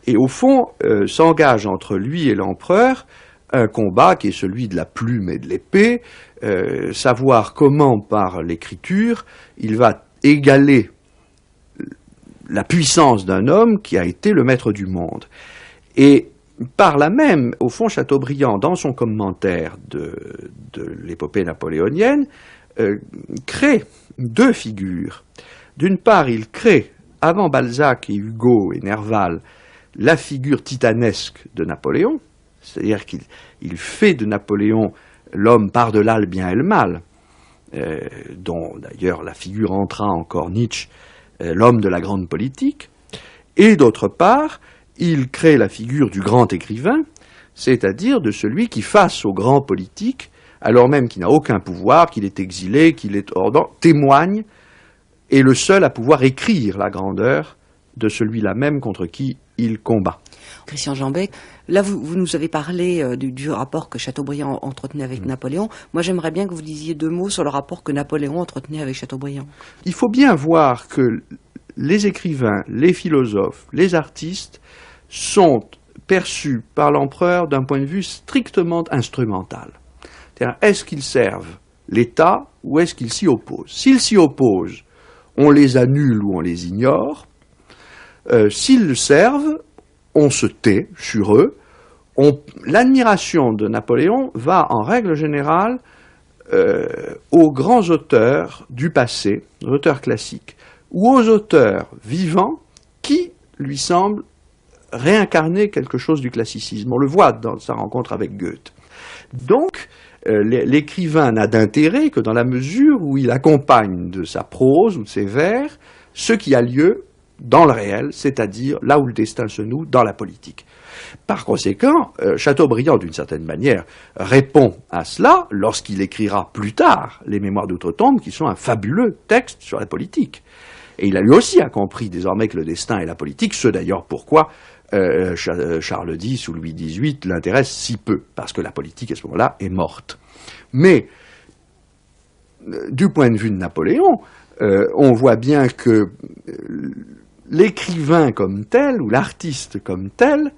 Et au fond, s'engage entre lui et l'empereur un combat qui est celui de la plume et de l'épée, savoir comment, par l'écriture, il va égaler la puissance d'un homme qui a été le maître du monde. Et par là même, au fond, Chateaubriand, dans son commentaire de l'épopée napoléonienne, crée deux figures. D'une part, il crée, avant Balzac et Hugo et Nerval, la figure titanesque de Napoléon, c'est-à-dire qu'il fait de Napoléon l'homme par-delà le bien et le mal, dont d'ailleurs la figure entra encore Nietzsche, l'homme de la grande politique, et d'autre part, il crée la figure du grand écrivain, c'est-à-dire de celui qui, face au grand politique, alors même qu'il n'a aucun pouvoir, qu'il est exilé, qu'il est hors d'ordre, témoigne, est le seul à pouvoir écrire la grandeur de celui-là même contre qui il combat. Christian Jambec, là vous nous avez parlé du rapport que Chateaubriand entretenait avec Napoléon. Moi j'aimerais bien que vous disiez deux mots sur le rapport que Napoléon entretenait avec Chateaubriand. Il faut bien voir que les écrivains, les philosophes, les artistes sont perçus par l'empereur d'un point de vue strictement instrumental. C'est-à-dire, est-ce qu'ils servent l'État ou est-ce qu'ils s'y opposent? S'ils s'y opposent, on les annule ou on les ignore. S'ils le servent, on se tait sur eux. L'admiration de Napoléon va, en règle générale, aux grands auteurs du passé, aux auteurs classiques, ou aux auteurs vivants qui lui semblent réincarner quelque chose du classicisme. On le voit dans sa rencontre avec Goethe. Donc, l'écrivain n'a d'intérêt que dans la mesure où il accompagne de sa prose ou de ses vers ce qui a lieu dans le réel, c'est-à-dire là où le destin se noue, dans la politique. Par conséquent, Chateaubriand, d'une certaine manière, répond à cela lorsqu'il écrira plus tard les Mémoires d'Outre-Tombe, qui sont un fabuleux texte sur la politique. Et il a lui aussi compris désormais que le destin et la politique, ce d'ailleurs pourquoi Charles X ou Louis XVIII l'intéressent si peu, parce que la politique à ce moment-là est morte. Mais, du point de vue de Napoléon, on voit bien que l'écrivain comme tel, ou l'artiste comme tel,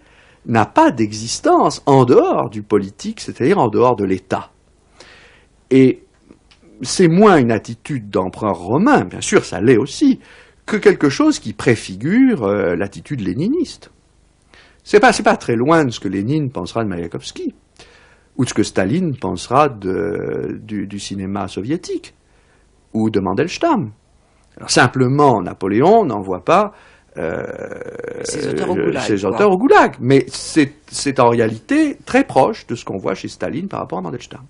n'a pas d'existence en dehors du politique, c'est-à-dire en dehors de l'État. Et c'est moins une attitude d'empereur romain, bien sûr, ça l'est aussi, que quelque chose qui préfigure l'attitude léniniste. C'est pas très loin de ce que Lénine pensera de Maïakovsky, ou de ce que Staline pensera du cinéma soviétique, ou de Mandelstam. Alors simplement, Napoléon n'envoie pas ses auteurs au goulag. Mais c'est en réalité très proche de ce qu'on voit chez Staline par rapport à Mandelstam.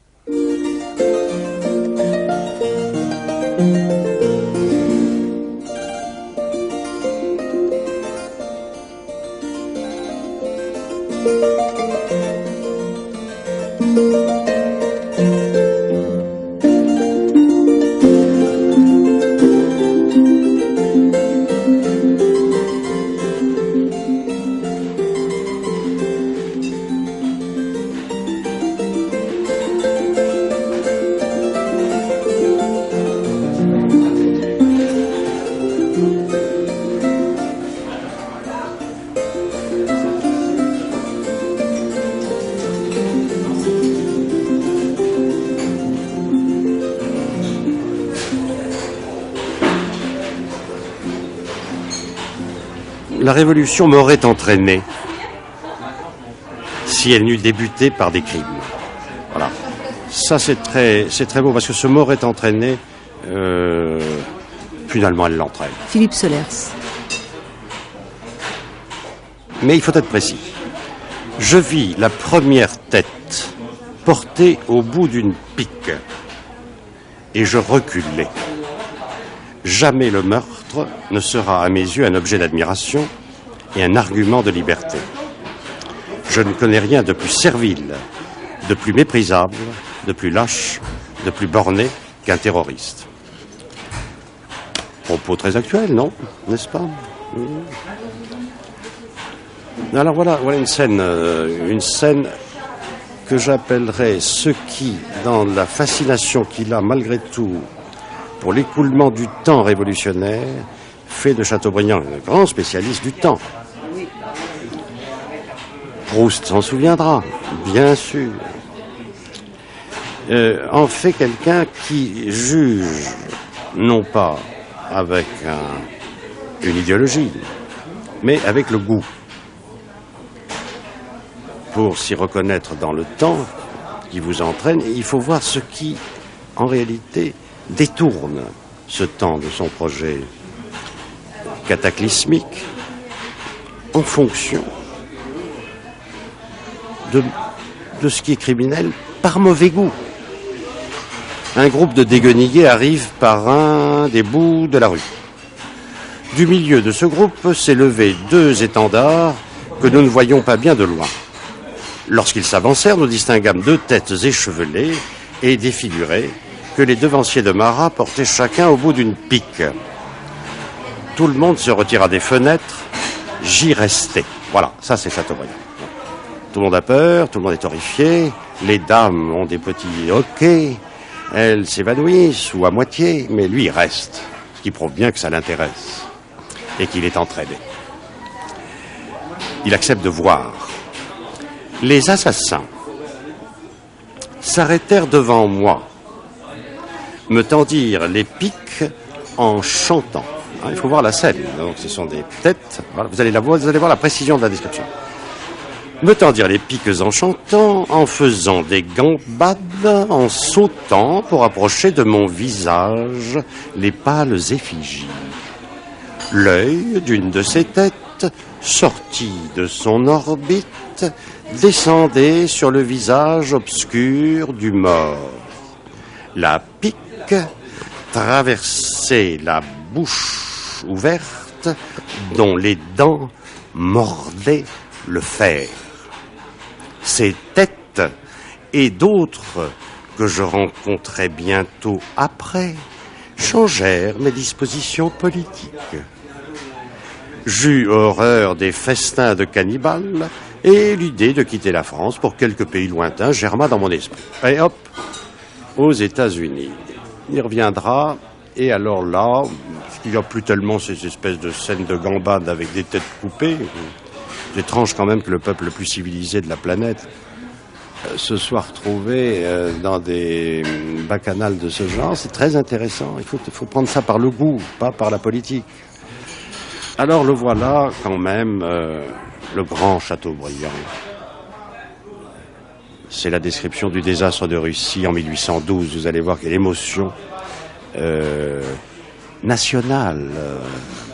La Révolution m'aurait entraîné si elle n'eût débuté par des crimes. Voilà. Ça, c'est très beau, parce que ce m'aurait entraîné, finalement, elle l'entraîne. Philippe Solers. Mais il faut être précis. Je vis la première tête portée au bout d'une pique et je reculais. Jamais le meurtre ne sera à mes yeux un objet d'admiration et un argument de liberté. Je ne connais rien de plus servile, de plus méprisable, de plus lâche, de plus borné qu'un terroriste. Propos très actuels, non? N'est-ce pas? Alors voilà une scène que j'appellerais ce qui, dans la fascination qu'il a malgré tout pour l'écoulement du temps révolutionnaire, fait de Chateaubriand un grand spécialiste du temps. Proust s'en souviendra, bien sûr. En fait quelqu'un qui juge, non pas avec une idéologie, mais avec le goût. Pour s'y reconnaître dans le temps qui vous entraîne, il faut voir ce qui, en réalité, détourne ce temps de son projet cataclysmique en fonction de ce qui est criminel par mauvais goût. Un groupe de déguenillés arrive par un des bouts de la rue. Du milieu de ce groupe s'est levé 2 étendards que nous ne voyions pas bien de loin. Lorsqu'ils s'avancèrent, nous distinguâmes 2 têtes échevelées et défigurées que les devanciers de Marat portaient chacun au bout d'une pique. Tout le monde se retira des fenêtres, j'y restais. Voilà, ça c'est Chateaubriand. Tout le monde a peur, tout le monde est horrifié, les dames ont des petits hoquets, elles s'évanouissent ou à moitié, mais lui il reste, ce qui prouve bien que ça l'intéresse et qu'il est entraîné. Il accepte de voir. Les assassins s'arrêtèrent devant moi, me tendirent les piques en chantant. Il faut voir la scène. Donc, ce sont des têtes. Voilà, vous allez voir la précision de la description. me tendirent les piques en chantant, en faisant des gambades, en sautant pour approcher de mon visage les pâles effigies. L'œil d'une de ces têtes, sorti de son orbite, descendait sur le visage obscur du mort. La pique traversait la bouche ouverte dont les dents mordaient le fer. Ces têtes et d'autres que je rencontrai bientôt après changèrent mes dispositions politiques. J'eus horreur des festins de cannibales et l'idée de quitter la France pour quelques pays lointains germa dans mon esprit. Et hop, aux États-Unis. Il reviendra, et alors là, il n'y a plus tellement ces espèces de scènes de gambades avec des têtes coupées. C'est étrange quand même que le peuple le plus civilisé de la planète se soit retrouvé dans des bacchanales de ce genre. C'est très intéressant. Il faut prendre ça par le goût, pas par la politique. Alors le voilà quand même, le grand Chateaubriand. C'est la description du désastre de Russie en 1812. Vous allez voir quelle émotion nationale,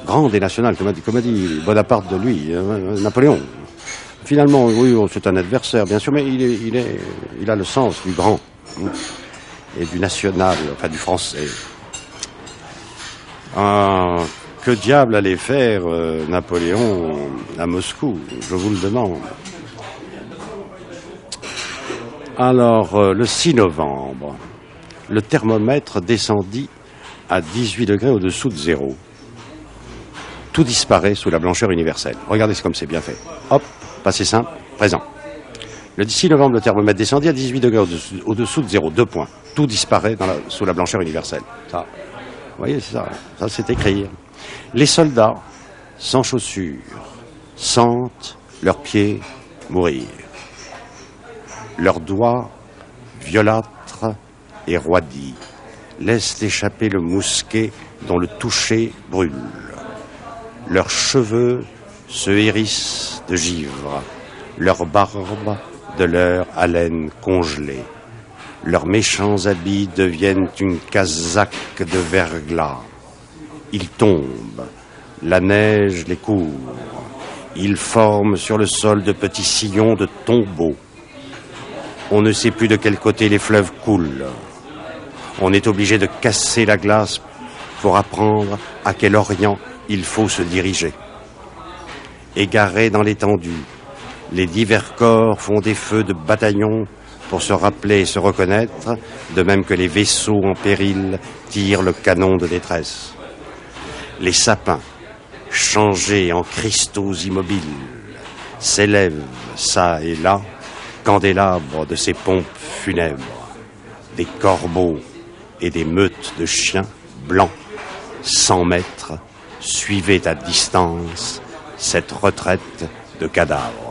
grande et nationale, comme a dit Bonaparte de lui, Napoléon. Finalement, oui, c'est un adversaire, bien sûr, mais il a le sens du grand et du national, enfin du français. Que diable allait faire Napoléon à Moscou? Je vous le demande. Alors, le 6 novembre, le thermomètre descendit à 18 degrés au-dessous de zéro. Tout disparaît sous la blancheur universelle. Regardez comme c'est bien fait. Hop, passé simple, présent. Le 6 novembre, le thermomètre descendit à 18 degrés au-dessous de zéro, 2 points. Tout disparaît sous la blancheur universelle. Ça, vous voyez, ça c'est écrit. Les soldats, sans chaussures, sentent leurs pieds mourir. Leurs doigts, violâtres et roidis, laissent échapper le mousquet dont le toucher brûle. Leurs cheveux se hérissent de givre, leurs barbes de leur haleine congelée. Leurs méchants habits deviennent une casaque de verglas. Ils tombent, la neige les couvre. Ils forment sur le sol de petits sillons de tombeaux. On ne sait plus de quel côté les fleuves coulent. On est obligé de casser la glace pour apprendre à quel orient il faut se diriger. Égarés dans l'étendue, les divers corps font des feux de bataillon pour se rappeler et se reconnaître, de même que les vaisseaux en péril tirent le canon de détresse. Les sapins, changés en cristaux immobiles, s'élèvent çà et là, candélabres de ces pompes funèbres. Des corbeaux et des meutes de chiens blancs, 100 mètres, suivaient à distance cette retraite de cadavres.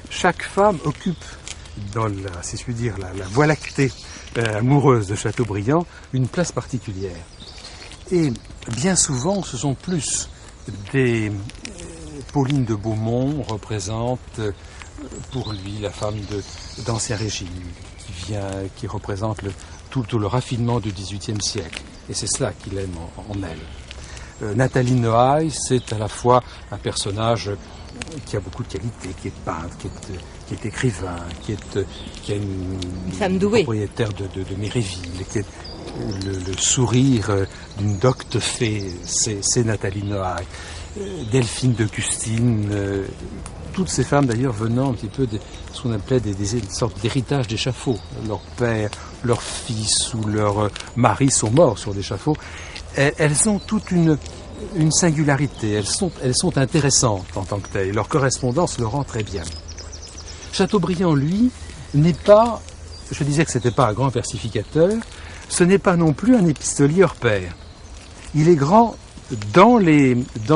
Chaque femme occupe dans la, si je puis dire, la voie lactée amoureuse de Chateaubriand une place particulière. Et bien souvent, ce sont plus des... Pauline de Beaumont représente pour lui la femme d'Ancien Régime, qui représente tout le raffinement du XVIIIe siècle. Et c'est cela qu'il aime en elle. Nathalie Noailles, c'est à la fois un personnage qui a beaucoup de qualités, qui est peintre, qui est écrivain, qui a une femme douée, propriétaire de Méréville, qui est le sourire d'une docte fée, c'est Nathalie Noailles. Delphine de Custine, toutes ces femmes d'ailleurs venant un petit peu de ce qu'on appelait une sorte d'héritage d'échafaud. Leur père, leur fils ou leur mari sont morts sur l'échafaud. Elles ont toute une une singularité, elles sont intéressantes en tant que telles, et leur correspondance le rend très bien. Chateaubriand, lui, n'est pas, je disais que ce n'était pas un grand versificateur, ce n'est pas non plus un épistolier hors pair. Il est grand dans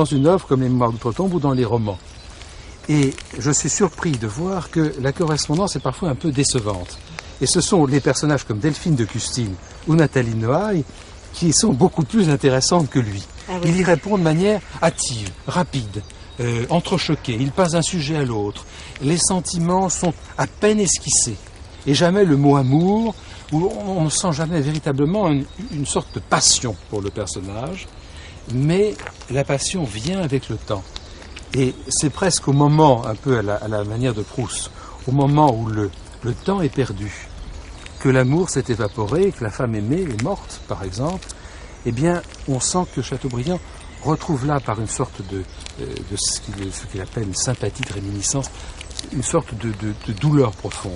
une œuvre comme les Mémoires d'Outre-Tombe ou dans les romans. Et je suis surpris de voir que la correspondance est parfois un peu décevante. Et ce sont les personnages comme Delphine de Custine ou Nathalie Noailles qui sont beaucoup plus intéressantes que lui. Ah oui. Il y répond de manière hâtive, rapide, entrechoquée. Il passe d'un sujet à l'autre. Les sentiments sont à peine esquissés. Et jamais le mot amour, où on ne sent jamais véritablement une sorte de passion pour le personnage. Mais la passion vient avec le temps. Et c'est presque au moment, un peu à la manière de Proust, au moment où le temps est perdu, que l'amour s'est évaporé, que la femme aimée est morte, par exemple, eh bien, on sent que Chateaubriand retrouve là, par une sorte de ce qu'il appelle une sympathie de réminiscence, une sorte de douleur profonde.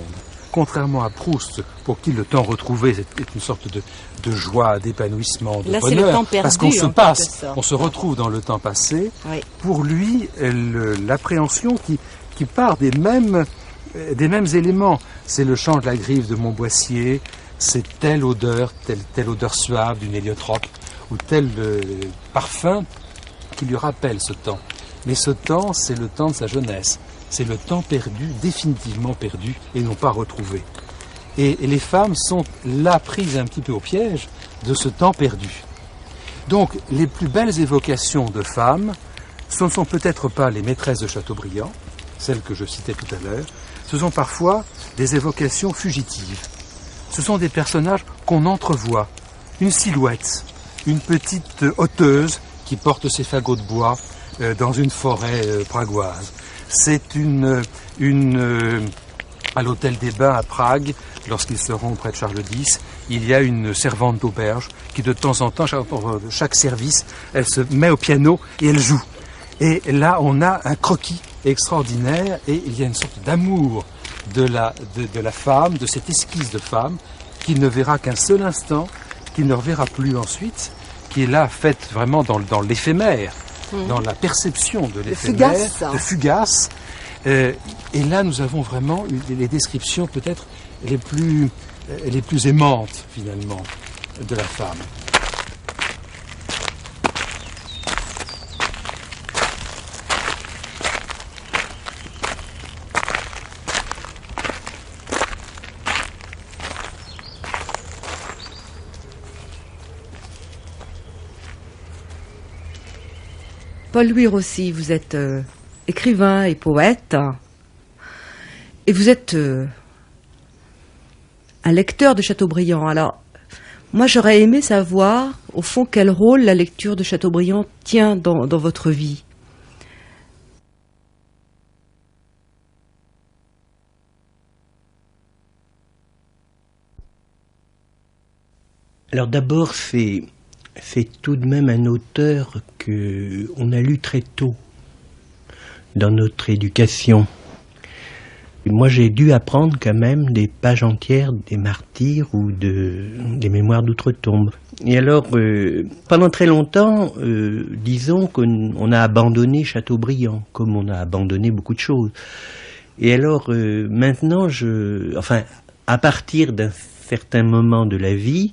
Contrairement à Proust, pour qui le temps retrouvé est une sorte de joie, d'épanouissement, de là, bonheur, c'est le temps perdu, parce qu'on se retrouve dans le temps passé. Oui. Pour lui, l'appréhension qui part des mêmes éléments, c'est le chant de la Grive de Montboissier, c'est telle odeur suave d'une héliotrope, ou tel parfum qui lui rappelle ce temps. Mais ce temps, c'est le temps de sa jeunesse. C'est le temps perdu, définitivement perdu, et non pas retrouvé. Et les femmes sont là prises un petit peu au piège de ce temps perdu. Donc, les plus belles évocations de femmes, ce ne sont peut-être pas les maîtresses de Chateaubriand, celles que je citais tout à l'heure, ce sont parfois des évocations fugitives. Ce sont des personnages qu'on entrevoit, une silhouette, une petite auteuse qui porte ses fagots de bois dans une forêt pragoise. C'est à l'hôtel des Bains à Prague, lorsqu'ils seront près de Charles X, il y a une servante d'auberge qui de temps en temps, pour chaque service, elle se met au piano et elle joue. Et là, on a un croquis extraordinaire et il y a une sorte d'amour de la femme, de cette esquisse de femme, qu'il ne verra qu'un seul instant, qu'il ne reverra plus ensuite, qui est là faite vraiment dans l'éphémère, dans la perception de l'éphémère, de fugace. Et là, nous avons vraiment les descriptions peut-être les plus aimantes, finalement, de la femme. Paul-Louis Rossi, vous êtes écrivain et poète, et vous êtes un lecteur de Chateaubriand. Alors, moi j'aurais aimé savoir, au fond, quel rôle la lecture de Chateaubriand tient dans votre vie. Alors d'abord, c'est tout de même un auteur qu'on a lu très tôt dans notre éducation. Moi, j'ai dû apprendre quand même des pages entières des Martyrs ou des Mémoires d'Outre-Tombe. Et alors, pendant très longtemps, disons qu'on a abandonné Chateaubriand, comme on a abandonné beaucoup de choses. Et alors, maintenant, à partir d'un certain moment de la vie,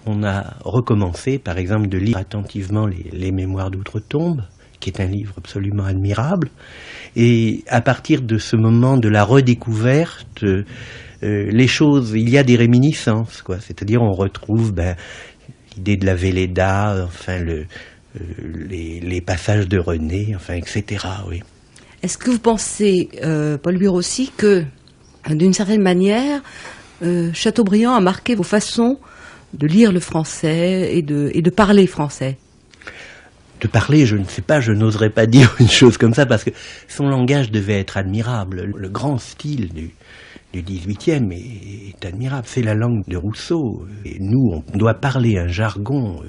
on a recommencé, par exemple, de lire attentivement les Mémoires d'Outre-Tombe, qui est un livre absolument admirable. Et à partir de ce moment de la redécouverte, les choses, il y a des réminiscences, quoi. C'est-à-dire, on retrouve l'idée de la Véleda, enfin les passages de René, enfin, etc. Oui. Est-ce que vous pensez, Paul-Louis Rossi, que, d'une certaine manière, Chateaubriand a marqué vos façons de lire le français et de parler français? De parler, je ne sais pas, je n'oserais pas dire une chose comme ça, parce que son langage devait être admirable. Le grand style du XVIIIe est admirable. C'est la langue de Rousseau. Et nous, on doit parler un jargon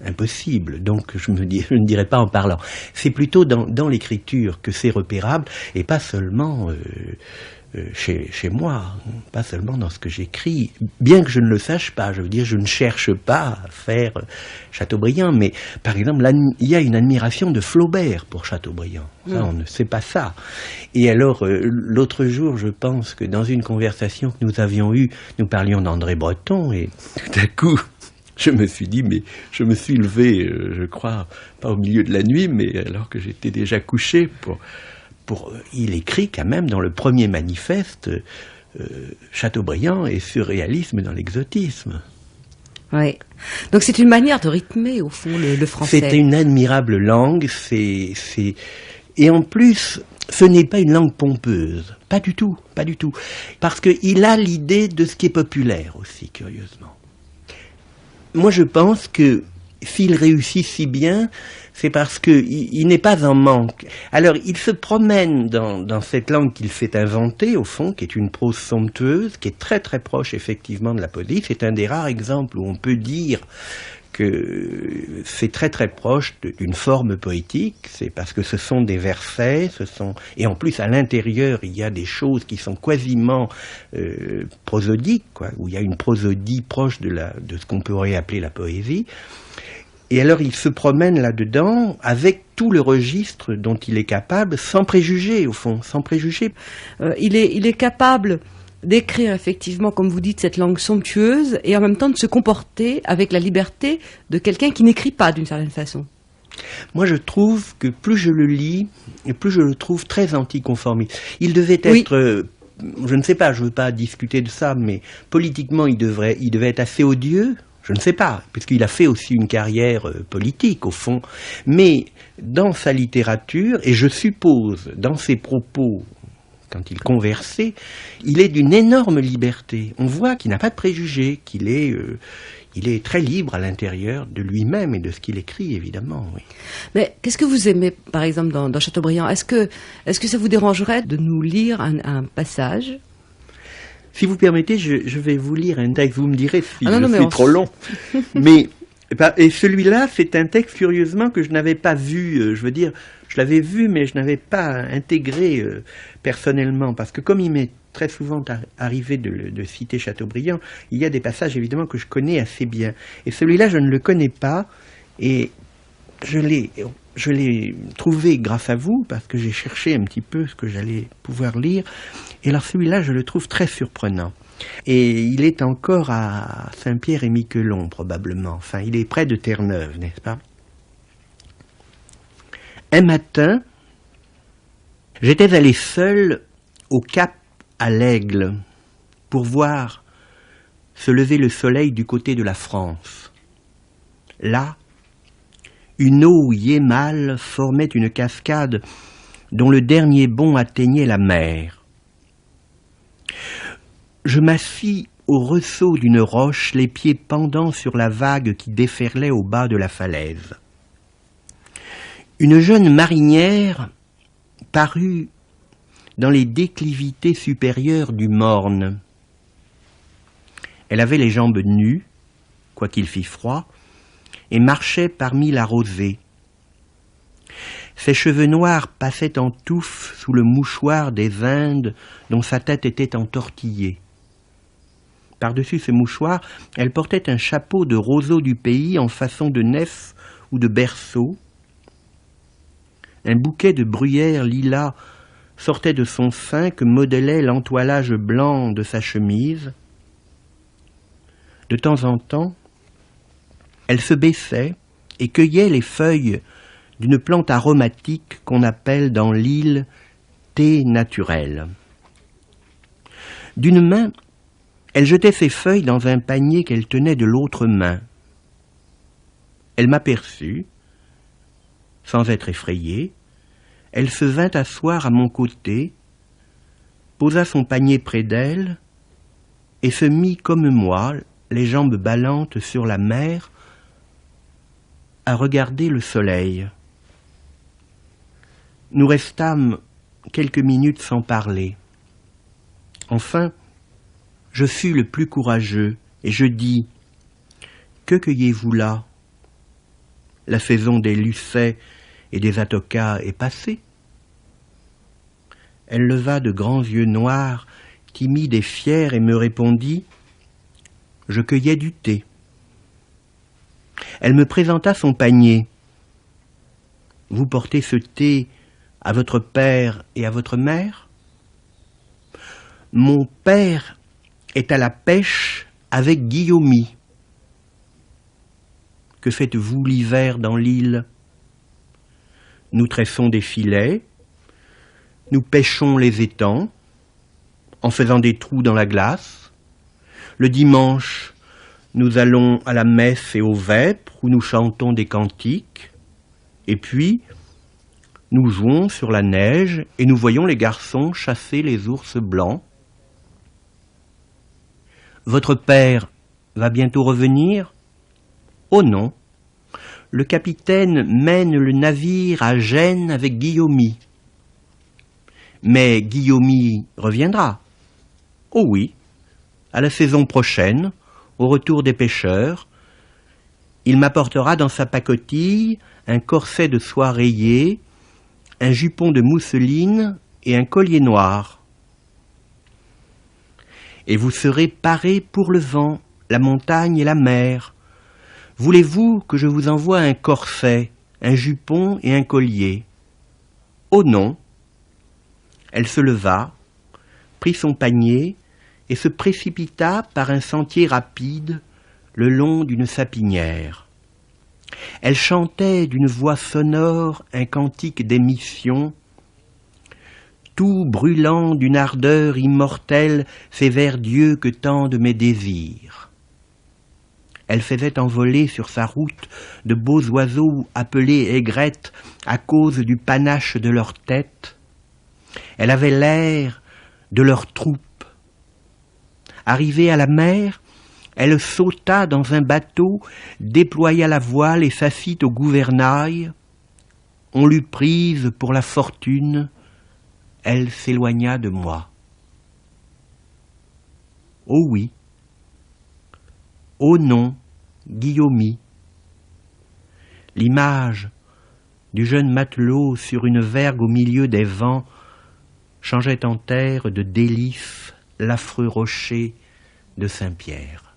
impossible. Donc je ne dirais pas en parlant. C'est plutôt dans l'écriture que c'est repérable, et pas seulement chez moi, pas seulement dans ce que j'écris, bien que je ne le sache pas. Je veux dire, je ne cherche pas à faire Chateaubriand, mais par exemple, il y a une admiration de Flaubert pour Chateaubriand. Ça, on ne sait pas ça. Et alors, l'autre jour, je pense que dans une conversation que nous avions eue, nous parlions d'André Breton, et tout à coup, je me suis dit, mais je me suis levé, je crois, pas au milieu de la nuit, mais alors que j'étais déjà couché il écrit quand même dans le premier manifeste Chateaubriand et surréalisme dans l'exotisme. Oui. Donc c'est une manière de rythmer au fond le français. C'est une admirable langue, et en plus ce n'est pas une langue pompeuse, pas du tout, parce qu'il a l'idée de ce qui est populaire aussi, curieusement. Moi je pense que s'il réussit si bien, c'est parce qu'il n'est pas en manque. Alors, il se promène dans cette langue qu'il s'est inventée, au fond, qui est une prose somptueuse, qui est très très proche, effectivement, de la poésie. C'est un des rares exemples où on peut dire que c'est très très proche d'une forme poétique. C'est parce que ce sont des versets, et en plus, à l'intérieur, il y a des choses qui sont quasiment prosodiques, quoi, où il y a une prosodie proche de ce qu'on pourrait appeler la poésie. Et alors il se promène là-dedans avec tout le registre dont il est capable, sans préjugés au fond, sans préjugés. Il est capable d'écrire effectivement, comme vous dites, cette langue somptueuse et en même temps de se comporter avec la liberté de quelqu'un qui n'écrit pas d'une certaine façon. Moi je trouve que plus je le lis, et plus je le trouve très anticonformiste. Il devait être... je ne sais pas, je ne veux pas discuter de ça, mais politiquement il devait être assez odieux. Je ne sais pas, puisqu'il a fait aussi une carrière politique, au fond. Mais dans sa littérature, et je suppose dans ses propos, quand il conversait, il est d'une énorme liberté. On voit qu'il n'a pas de préjugés, qu'il est très libre à l'intérieur de lui-même et de ce qu'il écrit, évidemment. Oui. Mais qu'est-ce que vous aimez, par exemple, dans Chateaubriand ? Est-ce que ça vous dérangerait de nous lire un passage ? Si vous permettez, je vais vous lire un texte. vous me direz si je suis trop long. Et celui-là, c'est un texte, curieusement, que je n'avais pas vu. Je veux dire, je l'avais vu, mais je n'avais pas intégré personnellement. Parce que comme il m'est très souvent arrivé de citer Chateaubriand, il y a des passages, évidemment, que je connais assez bien. Et celui-là, je ne le connais pas. Et je l'ai trouvé grâce à vous, parce que j'ai cherché un petit peu ce que j'allais pouvoir lire. Et alors celui-là, je le trouve très surprenant. Et il est encore à Saint-Pierre-et-Miquelon, probablement. Enfin, il est près de Terre-Neuve, n'est-ce pas ? Un matin, j'étais allé seul au cap à l'Aigle pour voir se lever le soleil du côté de la France. Là, une eau yémale formait une cascade dont le dernier bond atteignait la mer. Je m'assis au ressaut d'une roche, les pieds pendants sur la vague qui déferlait au bas de la falaise. Une jeune marinière parut dans les déclivités supérieures du Morne. Elle avait les jambes nues, quoiqu'il fît froid, et marchait parmi la rosée. Ses cheveux noirs passaient en touffes sous le mouchoir des Indes dont sa tête était entortillée. Par-dessus ce mouchoir, elle portait un chapeau de roseau du pays en façon de nef ou de berceau. Un bouquet de bruyères lilas sortait de son sein que modelait l'entoilage blanc de sa chemise. De temps en temps, elle se baissait et cueillait les feuilles d'une plante aromatique qu'on appelle dans l'île thé naturel. D'une main, elle jetait ses feuilles dans un panier qu'elle tenait de l'autre main. Elle m'aperçut, sans être effrayée. Elle se vint asseoir à mon côté, posa son panier près d'elle et se mit comme moi, les jambes ballantes sur la mer, à regarder le soleil. Nous restâmes quelques minutes sans parler. Enfin, je fus le plus courageux et je dis « Que cueillez-vous là » la saison des lucets et des atocas est passée. Elle leva de grands yeux noirs, timide et fière, et me répondit « Je cueillais du thé ». Elle me présenta son panier. « Vous portez ce thé à votre père et à votre mère ?»« Mon père est à la pêche avec Guillaumy. »« Que faites-vous l'hiver dans l'île ?»« Nous tressons des filets, nous pêchons les étangs, en faisant des trous dans la glace. Le dimanche, nous allons à la messe et aux vêpres, où nous chantons des cantiques. Et puis, nous jouons sur la neige et nous voyons les garçons chasser les ours blancs. Votre père va bientôt revenir ? Oh non, le capitaine mène le navire à Gênes avec Guillaumy. Mais Guillaumy reviendra. Oh oui, à la saison prochaine, au retour des pêcheurs, il m'apportera dans sa pacotille un corset de soie rayé, un jupon de mousseline et un collier noir. Et vous serez parés pour le vent, la montagne et la mer. Voulez-vous que je vous envoie un corset, un jupon et un collier ? Oh non. Elle se leva, prit son panier et se précipita par un sentier rapide le long d'une sapinière. Elle chantait d'une voix sonore un cantique d'émission, tout brûlant d'une ardeur immortelle ces vers d'yeux que tendent mes désirs. Elle faisait envoler sur sa route de beaux oiseaux appelés aigrettes à cause du panache de leur tête. Elle avait l'air de leur troupe. Arrivée à la mer, elle sauta dans un bateau, déploya la voile et s'assit au gouvernail. On l'eut prise pour la fortune. Elle s'éloigna de moi. Oh oui. Oh non, Guillaumy. L'image du jeune matelot sur une vergue au milieu des vents changeait en terre de délices l'affreux rocher de Saint-Pierre.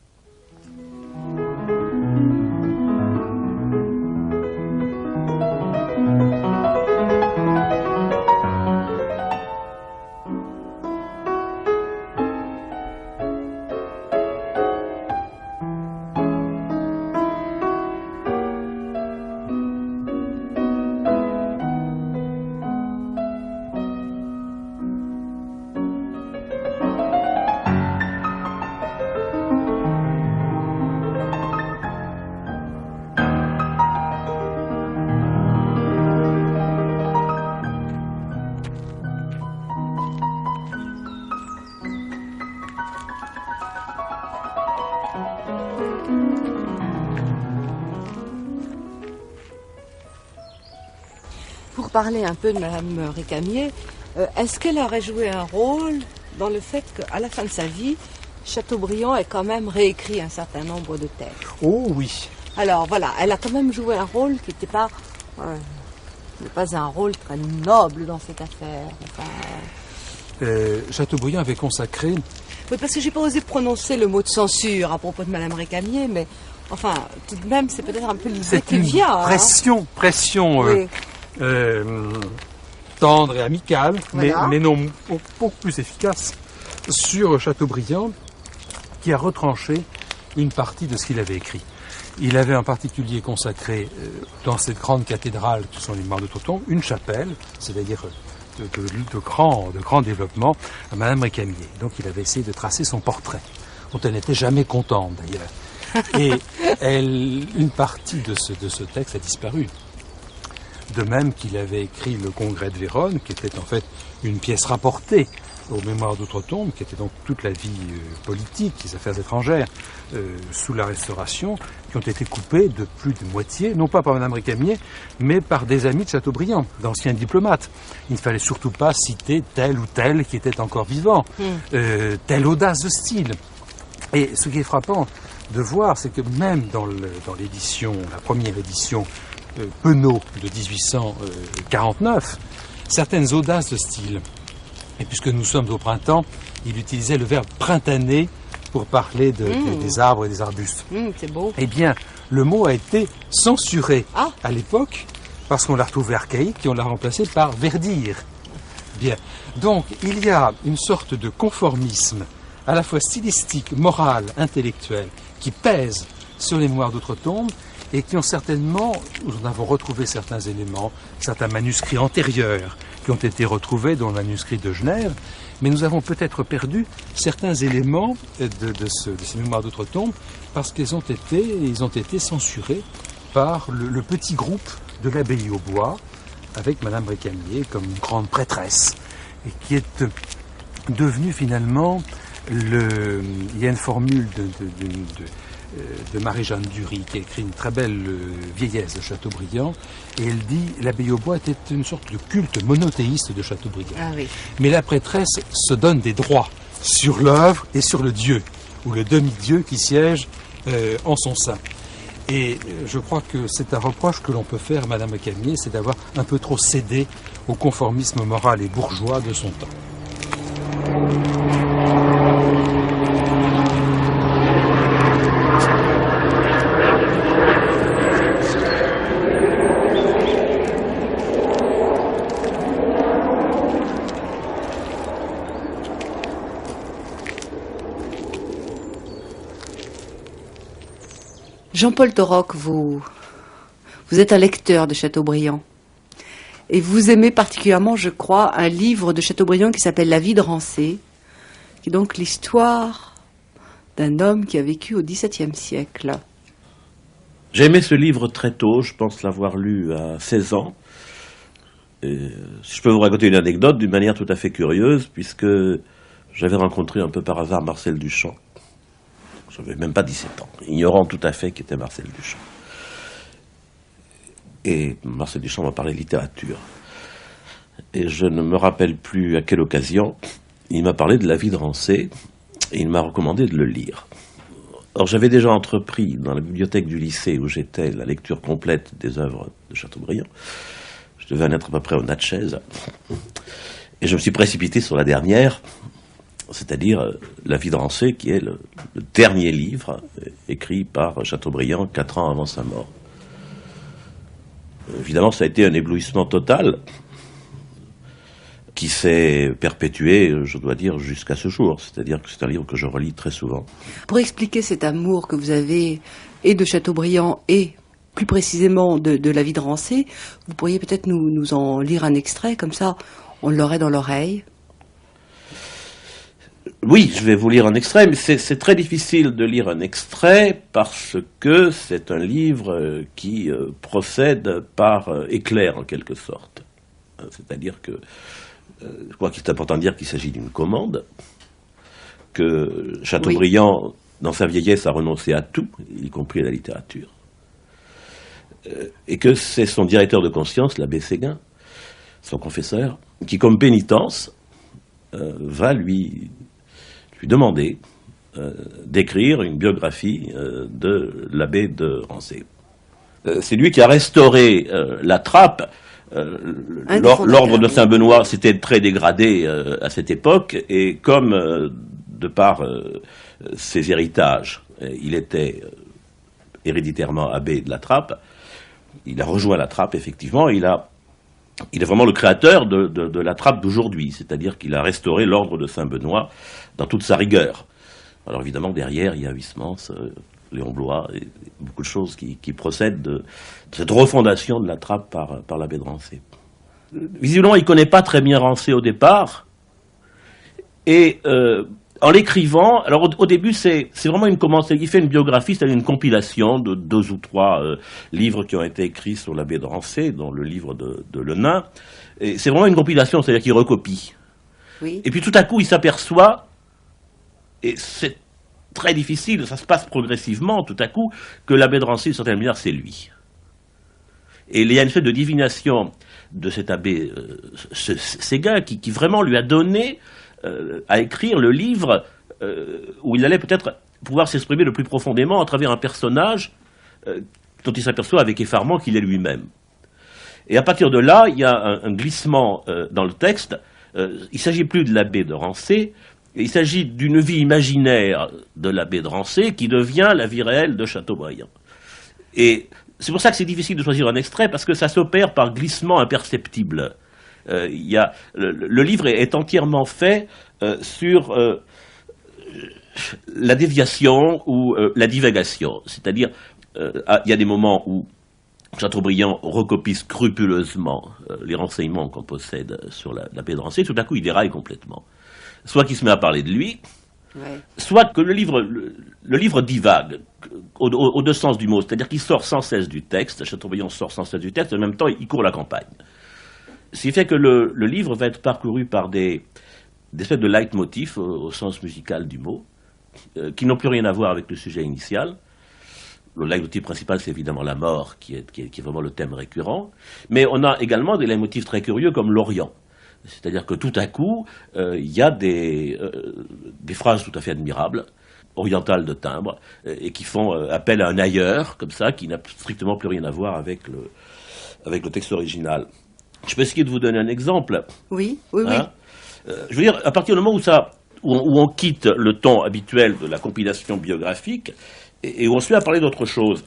Pour parler un peu de Madame Récamier, est-ce qu'elle aurait joué un rôle dans le fait qu'à la fin de sa vie, Chateaubriand ait quand même réécrit un certain nombre de textes? Oh oui. Alors voilà, elle a quand même joué un rôle qui n'était pas, un rôle très noble dans cette affaire. Enfin, Chateaubriand avait consacré... Oui, parce que j'ai pas osé prononcer le mot de censure à propos de Madame Récamier, mais enfin, tout de même, c'est peut-être un peu l'idée qui vient. Pression oui. Tendre et amicale, Voilà. mais non beaucoup plus efficace, sur Chateaubriand, qui a retranché une partie de ce qu'il avait écrit. Il avait en particulier consacré, dans cette grande cathédrale qui sont les Mares de Toton, une chapelle, c'est-à-dire de grand développement, à Madame Récamier. Donc il avait essayé de tracer son portrait, dont elle n'était jamais contente d'ailleurs. Et une partie de ce texte a disparu. De même qu'il avait écrit le Congrès de Vérone, qui était en fait une pièce rapportée aux Mémoires d'Outre-Tombe, qui était donc toute la vie politique, les affaires étrangères, sous la Restauration, qui ont été coupées de plus de moitié, non pas par Madame Récamier, mais par des amis de Chateaubriand, d'anciens diplomates. Il ne fallait surtout pas citer tel ou tel qui était encore vivant, telle audace de style. Et ce qui est frappant de voir, c'est que même dans l'édition, la première édition Penaud de 1849 certaines audaces de style. Et puisque nous sommes au printemps, il utilisait le verbe printanier pour parler des arbres et des arbustes. C'est beau. Eh bien, le mot a été censuré Ah. à l'époque parce qu'on l'a retrouvé archaïque et on l'a remplacé par verdir. Bien. Donc, il y a une sorte de conformisme à la fois stylistique, moral, intellectuel, qui pèse sur les mémoires d'outre-tombe et qui ont certainement, nous avons retrouvé certains éléments, certains manuscrits antérieurs qui ont été retrouvés dans le manuscrit de Genève, mais nous avons peut-être perdu certains éléments de ces mémoires d'outre-tombe parce qu'ils ont été censurés par le petit groupe de l'abbaye au bois, avec Madame Récamier comme une grande prêtresse, et qui est devenue finalement il y a une formule de Marie-Jeanne Dury qui a écrit une très belle vieillesse de Chateaubriand, et elle dit l'abbaye au bois était une sorte de culte monothéiste de Chateaubriand. Ah oui. Mais la prêtresse se donne des droits sur l'œuvre et sur le Dieu, ou le demi-dieu qui siège en son sein. Et je crois que c'est un reproche que l'on peut faire à Madame Récamier, c'est d'avoir un peu trop cédé au conformisme moral et bourgeois de son temps. Jean-Paul Thorrock, vous êtes un lecteur de Chateaubriand. Et vous aimez particulièrement, je crois, un livre de Chateaubriand qui s'appelle La vie de Rancé, qui est donc l'histoire d'un homme qui a vécu au XVIIe siècle. J'ai aimé ce livre très tôt, je pense l'avoir lu à 16 ans. Et si je peux vous raconter une anecdote d'une manière tout à fait curieuse, puisque j'avais rencontré un peu par hasard Marcel Duchamp. Je n'avais même pas 17 ans, ignorant tout à fait qui était Marcel Duchamp. Et Marcel Duchamp m'a parlé littérature. Et je ne me rappelle plus à quelle occasion, il m'a parlé de La vie de Rancé, et il m'a recommandé de le lire. Or, j'avais déjà entrepris, dans la bibliothèque du lycée où j'étais, la lecture complète des œuvres de Chateaubriand. Je devais en être à peu près au Natchez. Et je me suis précipité sur la dernière, c'est-à-dire La vie de Rancé, qui est le dernier livre écrit par Chateaubriand 4 ans avant sa mort. Évidemment, ça a été un éblouissement total qui s'est perpétué, je dois dire, jusqu'à ce jour. C'est-à-dire que c'est un livre que je relis très souvent. Pour expliquer cet amour que vous avez et de Chateaubriand et plus précisément de La vie de Rancé, vous pourriez peut-être nous en lire un extrait, comme ça on l'aurait dans l'oreille. Oui, je vais vous lire un extrait, mais c'est très difficile de lire un extrait parce que c'est un livre qui procède par éclair en quelque sorte. C'est-à-dire que je crois qu'il est important de dire qu'il s'agit d'une commande, que Chateaubriand, dans sa vieillesse, a renoncé à tout, y compris à la littérature, et que c'est son directeur de conscience, l'abbé Séguin, son confesseur, qui, comme pénitence, va lui demander d'écrire une biographie de l'abbé de Rancé. C'est lui qui a restauré la trappe. L'ordre de Saint-Benoît s'était très dégradé à cette époque, et comme de par ses héritages, il était héréditairement abbé de la Trappe, il a rejoint la Trappe, effectivement, il est vraiment le créateur de la Trappe d'aujourd'hui, c'est-à-dire qu'il a restauré l'ordre de Saint-Benoît dans toute sa rigueur. Alors évidemment, derrière, il y a Huysmans, Léon Blois, et beaucoup de choses qui procèdent de cette refondation de la Trappe par l'abbé de Rancé. Visiblement, il ne connaît pas très bien Rancé au départ, et en l'écrivant, alors au début, c'est vraiment une commande, il fait une biographie, c'est-à-dire une compilation de 2 ou 3 livres qui ont été écrits sur l'abbé de Rancé, dont le livre de Le Nain, et c'est vraiment une compilation, c'est-à-dire qu'il recopie. Oui. Et puis tout à coup, il s'aperçoit, et c'est très difficile, ça se passe progressivement, tout à coup, que l'abbé de Rancé, d'une certaine manière, c'est lui. Et il y a une sorte de divination de cet abbé Séguin qui vraiment lui a donné à écrire le livre où il allait peut-être pouvoir s'exprimer le plus profondément à travers un personnage dont il s'aperçoit avec effarement qu'il est lui-même. Et à partir de là, il y a un glissement dans le texte. Il ne s'agit plus de l'abbé de Rancé, il s'agit d'une vie imaginaire de l'abbé de Rancé qui devient la vie réelle de Chateaubriand. Et c'est pour ça que c'est difficile de choisir un extrait, parce que ça s'opère par glissement imperceptible. Le livre est entièrement fait sur la déviation ou la divagation. C'est-à-dire, il y a des moments où Chateaubriand recopie scrupuleusement les renseignements qu'on possède sur l'abbé de Rancé. Tout à coup, il déraille complètement. Soit qu'il se met à parler de lui, ouais, soit que le livre divague, aux deux sens du mot, c'est-à-dire qu'il sort sans cesse du texte, Chateaubriand sort sans cesse du texte, et en même temps, il court la campagne. Ce qui fait que le livre va être parcouru par des espèces de leitmotifs, au sens musical du mot, qui n'ont plus rien à voir avec le sujet initial. Le leitmotiv principal, c'est évidemment la mort, qui est vraiment le thème récurrent, mais on a également des leitmotifs très curieux comme l'Orient. C'est-à-dire que tout à coup, il y a des phrases tout à fait admirables, orientales de timbre, et qui font appel à un ailleurs, comme ça, qui n'a strictement plus rien à voir avec le texte original. Je peux essayer de vous donner un exemple. Oui. Je veux dire, à partir du moment où on quitte le ton habituel de la compilation biographique, et où on se met à parler d'autre chose.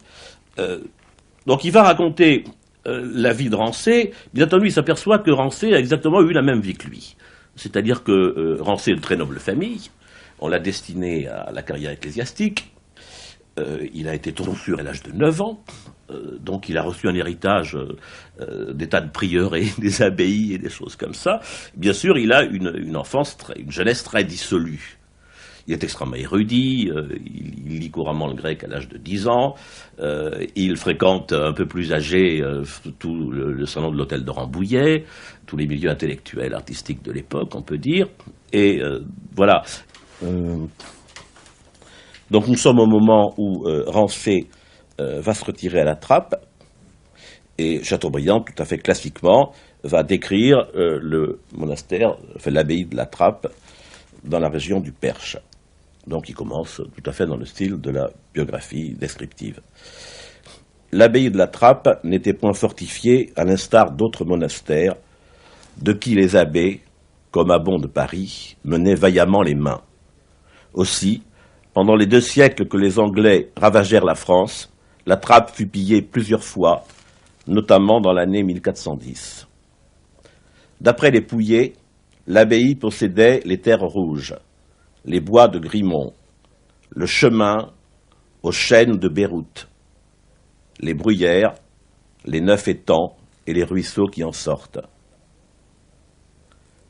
Donc il va raconter la vie de Rancé. Bien entendu, il s'aperçoit que Rancé a exactement eu la même vie que lui. C'est-à-dire que Rancé est de très noble famille, on l'a destiné à la carrière ecclésiastique, il a été tonsure à l'âge de 9 ans, donc il a reçu un héritage des tas de prieurés, des abbayes et des choses comme ça. Bien sûr, il a une enfance, une jeunesse très dissolue. Il est extrêmement érudit, il lit couramment le grec à l'âge de 10 ans, il fréquente un peu plus âgé tout le salon de l'hôtel de Rambouillet, tous les milieux intellectuels, artistiques de l'époque, on peut dire, et voilà. Donc nous sommes au moment où Rancé va se retirer à la Trappe, et Chateaubriand, tout à fait classiquement, va décrire le monastère, enfin l'abbaye de la Trappe, dans la région du Perche. Donc il commence tout à fait dans le style de la biographie descriptive. L'abbaye de la Trappe n'était point fortifiée à l'instar d'autres monastères, de qui les abbés, comme à Bon de Paris, menaient vaillamment les mains. Aussi, pendant les 2 siècles que les Anglais ravagèrent la France, la Trappe fut pillée plusieurs fois, notamment dans l'année 1410. D'après les Pouillés, l'abbaye possédait les terres rouges, les bois de Grimont, le chemin aux chênes de Beyrouth, les bruyères, les 9 étangs et les ruisseaux qui en sortent.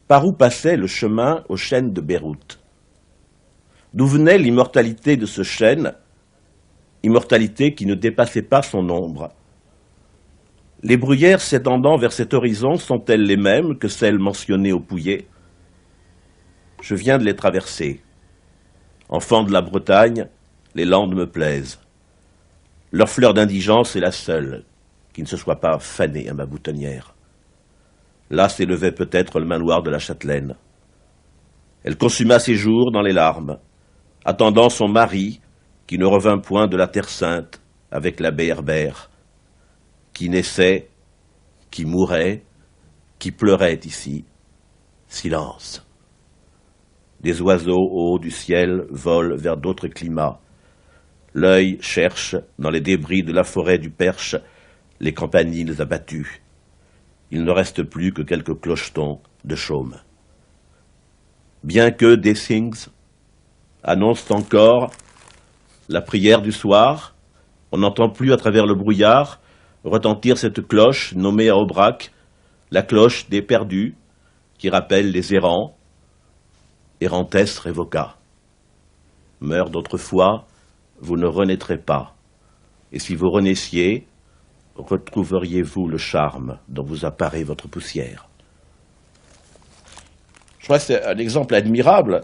Par où passait le chemin aux chênes de Beyrouth? D'où venait l'immortalité de ce chêne, immortalité qui ne dépassait pas son ombre? Les bruyères s'étendant vers cet horizon sont-elles les mêmes que celles mentionnées au Pouillet? Je viens de les traverser. Enfant de la Bretagne, les landes me plaisent. Leur fleur d'indigence est la seule qui ne se soit pas fanée à ma boutonnière. Là s'élevait peut-être le manoir de la Châtelaine. Elle consuma ses jours dans les larmes, attendant son mari qui ne revint point de la Terre Sainte avec l'abbé Herbert, qui naissait, qui mourait, qui pleurait ici. Silence. Des oiseaux au haut du ciel volent vers d'autres climats. L'œil cherche, dans les débris de la forêt du Perche, les campaniles abattus. Il ne reste plus que quelques clochetons de chaume. Bien que Dessings annonce encore la prière du soir, on n'entend plus à travers le brouillard retentir cette cloche nommée à Aubrac, la cloche des perdus, qui rappelle les errants, errantès révoca. Meurt d'autrefois, vous ne renaîtrez pas. Et si vous renaissiez, retrouveriez-vous le charme dont vous apparaît votre poussière. Je crois que c'est un exemple admirable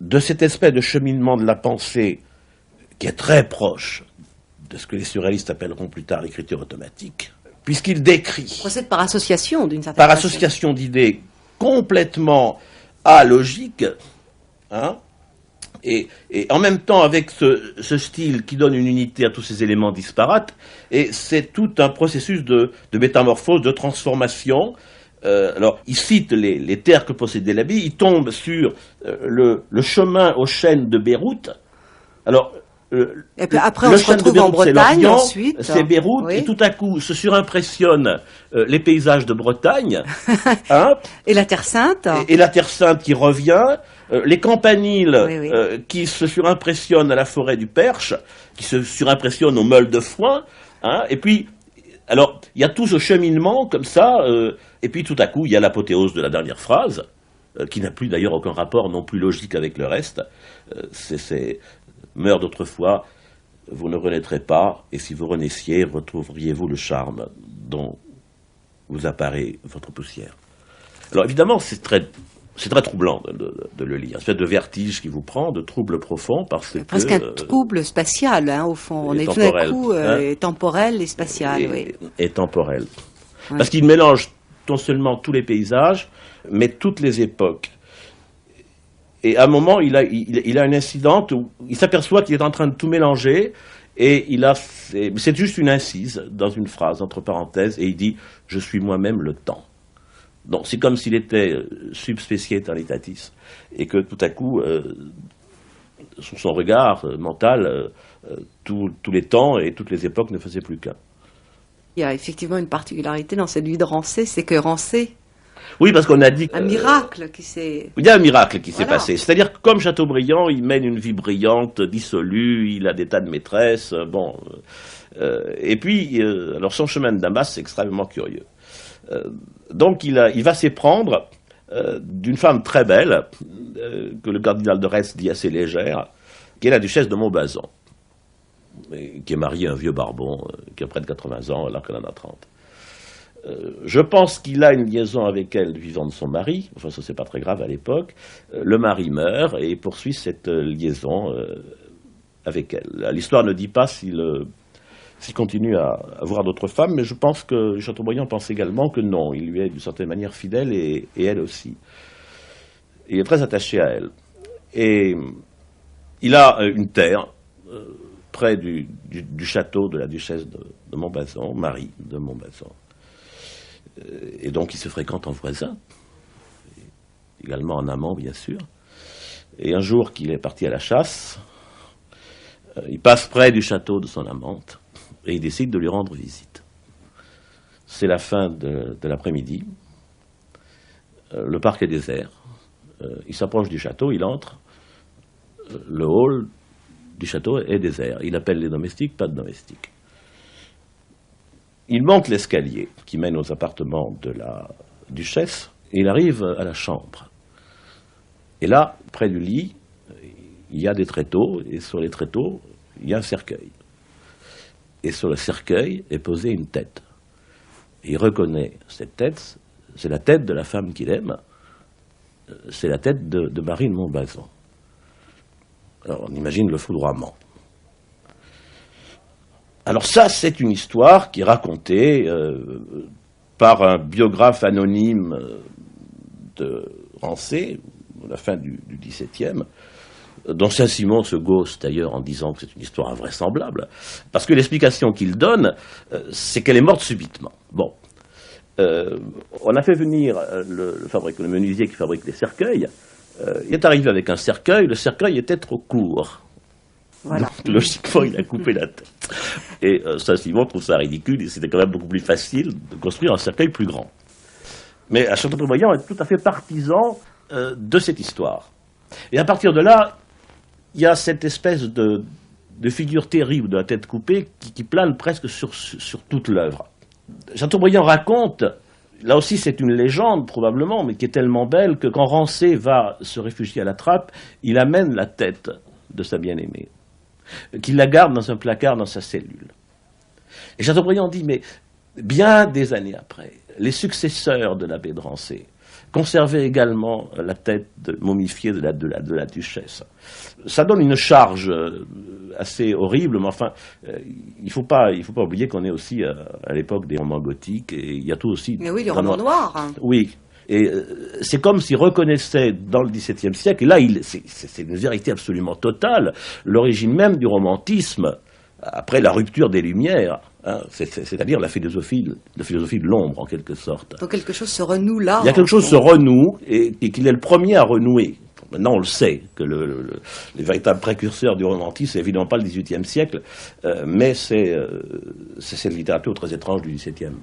de cette espèce de cheminement de la pensée qui est très proche de ce que les surréalistes appelleront plus tard l'écriture automatique, puisqu'il décrit... Il procède par association, d'une certaine façon. Par façon. association d'idées complètement alogiques, hein, Et en même temps, avec ce style qui donne une unité à tous ces éléments disparates, et c'est tout un processus de métamorphose, de transformation. Alors, il cite les terres que possédait l'abbaye, il tombe sur le chemin aux chênes de Beyrouth. Alors, et puis après, on se retrouve en Bretagne ensuite. C'est Beyrouth, oui. Et tout à coup se surimpressionnent les paysages de Bretagne. Hein, et la Terre Sainte. Et la Terre Sainte qui revient. Les campaniles qui se surimpressionnent à la forêt du Perche, qui se surimpressionnent au meule de foin. Hein, et puis, alors, il y a tout ce cheminement comme ça. Et puis tout à coup, il y a l'apothéose de la dernière phrase, qui n'a plus d'ailleurs aucun rapport non plus logique avec le reste. C'est meurt d'autrefois, vous ne renaîtrez pas, et si vous renaissiez, retrouveriez-vous le charme dont vous apparaît votre poussière. Alors évidemment, c'est très troublant de le lire. Une espèce de vertige qui vous prend, de trouble profond, parce que... Presque un trouble spatial, hein, au fond. On est tout d'un coup temporel et spatial. Et temporel. Ouais. Parce qu'il mélange non seulement tous les paysages, mais toutes les époques. Et à un moment, il a un incident où il s'aperçoit qu'il est en train de tout mélanger, et c'est juste une incise dans une phrase, entre parenthèses, et il dit « Je suis moi-même le temps ». Donc c'est comme s'il était subspecie eternitatis, et que tout à coup, sous son regard mental, tous les temps et toutes les époques ne faisaient plus qu'un. Il y a effectivement une particularité dans cette vie de Rancé, c'est que Rancé... Oui, parce qu'on a dit... Un miracle qui s'est... Il y a un miracle qui s'est passé. C'est-à-dire que comme Chateaubriand, il mène une vie brillante, dissolue, il a des tas de maîtresses, bon... et puis, alors son chemin de Damas, c'est extrêmement curieux. Donc il va s'éprendre d'une femme très belle, que le cardinal de Retz dit assez légère, qui est la duchesse de Montbazon, qui est mariée à un vieux barbon, qui a près de 80 ans, alors qu'elle en a 30. Je pense qu'il a une liaison avec elle vivant de son mari, enfin ça c'est pas très grave à l'époque. Le mari meurt et il poursuit cette liaison avec elle. L'histoire ne dit pas s'il continue à voir d'autres femmes, mais je pense que Chateaubriand pense également que non, il lui est d'une certaine manière fidèle et elle aussi. Il est très attaché à elle. Et il a une terre près du château de la duchesse de Montbazon, Marie de Montbazon. Et donc ils se fréquentent en voisin, également en amant bien sûr. Et un jour qu'il est parti à la chasse, il passe près du château de son amante et il décide de lui rendre visite. C'est la fin de l'après-midi, le parc est désert, il s'approche du château, il entre, le hall du château est désert, il appelle les domestiques, pas de domestiques. Il monte l'escalier qui mène aux appartements de la duchesse et il arrive à la chambre. Et là, près du lit, il y a des tréteaux et sur les tréteaux, il y a un cercueil. Et sur le cercueil est posée une tête. Et il reconnaît cette tête, c'est la tête de la femme qu'il aime, c'est la tête de Marie de Montbazon. Alors on imagine le foudroiement. Alors ça, c'est une histoire qui est racontée par un biographe anonyme de Rancé, à la fin du XVIIe, dont Saint-Simon se gausse d'ailleurs en disant que c'est une histoire invraisemblable, parce que l'explication qu'il donne, c'est qu'elle est morte subitement. Bon, on a fait venir le menuisier qui fabrique les cercueils, il est arrivé avec un cercueil, le cercueil était trop court. Voilà. Donc, logiquement, il a coupé la tête. Et Saint-Simon trouve ça ridicule, et c'était quand même beaucoup plus facile de construire un cercueil plus grand. Mais Chateaubriand est tout à fait partisan de cette histoire. Et à partir de là, il y a cette espèce de figure terrible de la tête coupée qui plane presque sur toute l'œuvre. Chateaubriand raconte, là aussi c'est une légende probablement, mais qui est tellement belle que quand Rancé va se réfugier à la Trappe, il amène la tête de sa bien-aimée, qu'il la garde dans un placard dans sa cellule. Et Chateaubriand dit, mais bien des années après, les successeurs de l'abbé de Rancé conservaient également la tête momifiée de la duchesse. Ça donne une charge assez horrible, mais enfin, il faut pas oublier qu'on est aussi à l'époque des romans gothiques, et il y a tout aussi... Mais oui, les romans noirs. Oui, Et c'est comme s'il reconnaissait dans le XVIIe siècle, et là c'est une vérité absolument totale, l'origine même du romantisme, après la rupture des Lumières, hein, c'est-à-dire la philosophie de l'ombre en quelque sorte. Donc quelque chose se renoue là. Il y a quelque chose se renoue et qu'il est le premier à renouer. Maintenant on le sait, que les véritables précurseurs du romantisme, c'est évidemment pas le XVIIIe siècle, mais c'est cette littérature très étrange du XVIIe.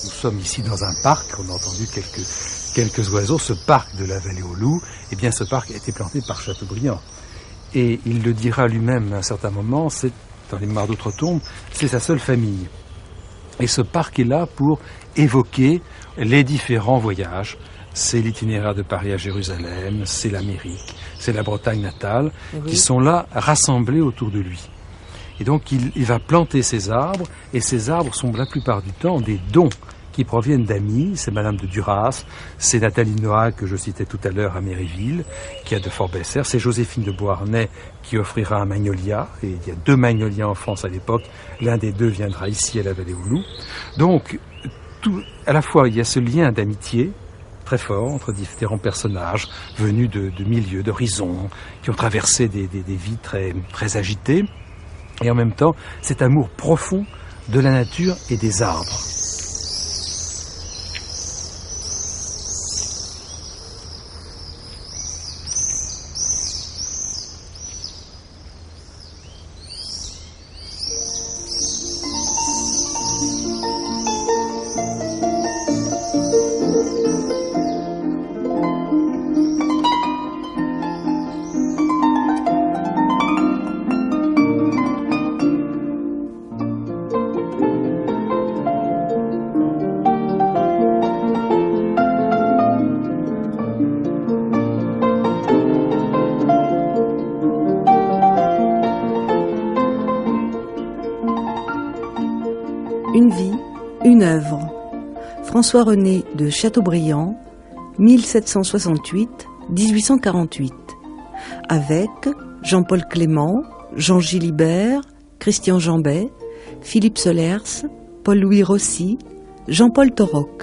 Nous sommes ici dans un parc, on a entendu quelques oiseaux. Ce parc de la Vallée aux Loups, eh bien ce parc a été planté par Chateaubriand. Et il le dira lui-même à un certain moment, c'est dans les Mémoires d'Outre-Tombe, c'est sa seule famille. Et ce parc est là pour évoquer les différents voyages. C'est l'itinéraire de Paris à Jérusalem, c'est l'Amérique, c'est la Bretagne natale, qui sont là rassemblés autour de lui. Et donc il va planter ces arbres, et ces arbres sont la plupart du temps des dons qui proviennent d'amis. C'est Madame de Duras, c'est Nathalie Noah que je citais tout à l'heure à Méréville, qui a de forts best-sellers, c'est Joséphine de Beauharnais qui offrira un magnolia, et il y a 2 magnolias en France à l'époque, l'un des 2 viendra ici à la Vallée aux Loups. Donc à la fois il y a ce lien d'amitié très fort entre différents personnages venus de milieux, d'horizons, qui ont traversé des vies très, très agitées, et en même temps cet amour profond de la nature et des arbres. Une vie, une œuvre. François-René de Chateaubriand, 1768-1848. Avec Jean-Paul Clément, Jean Gilibert, Christian Jambet, Philippe Solers, Paul-Louis Rossi, Jean-Paul Torroc.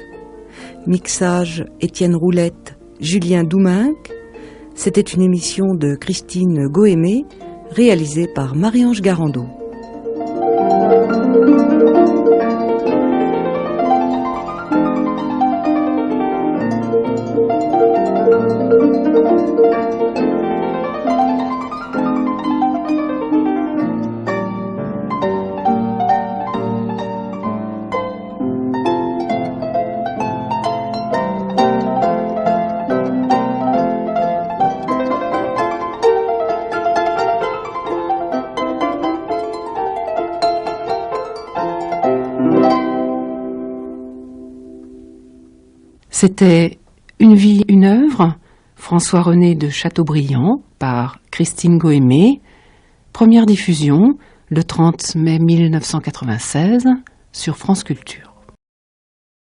Mixage Étienne Roulette, Julien Douminc. C'était une émission de Christine Goémé, réalisée par Marie-Ange Garandot. C'était Une vie, une œuvre, François-René de Chateaubriand par Christine Goémé. Première diffusion le 30 mai 1996 sur France Culture.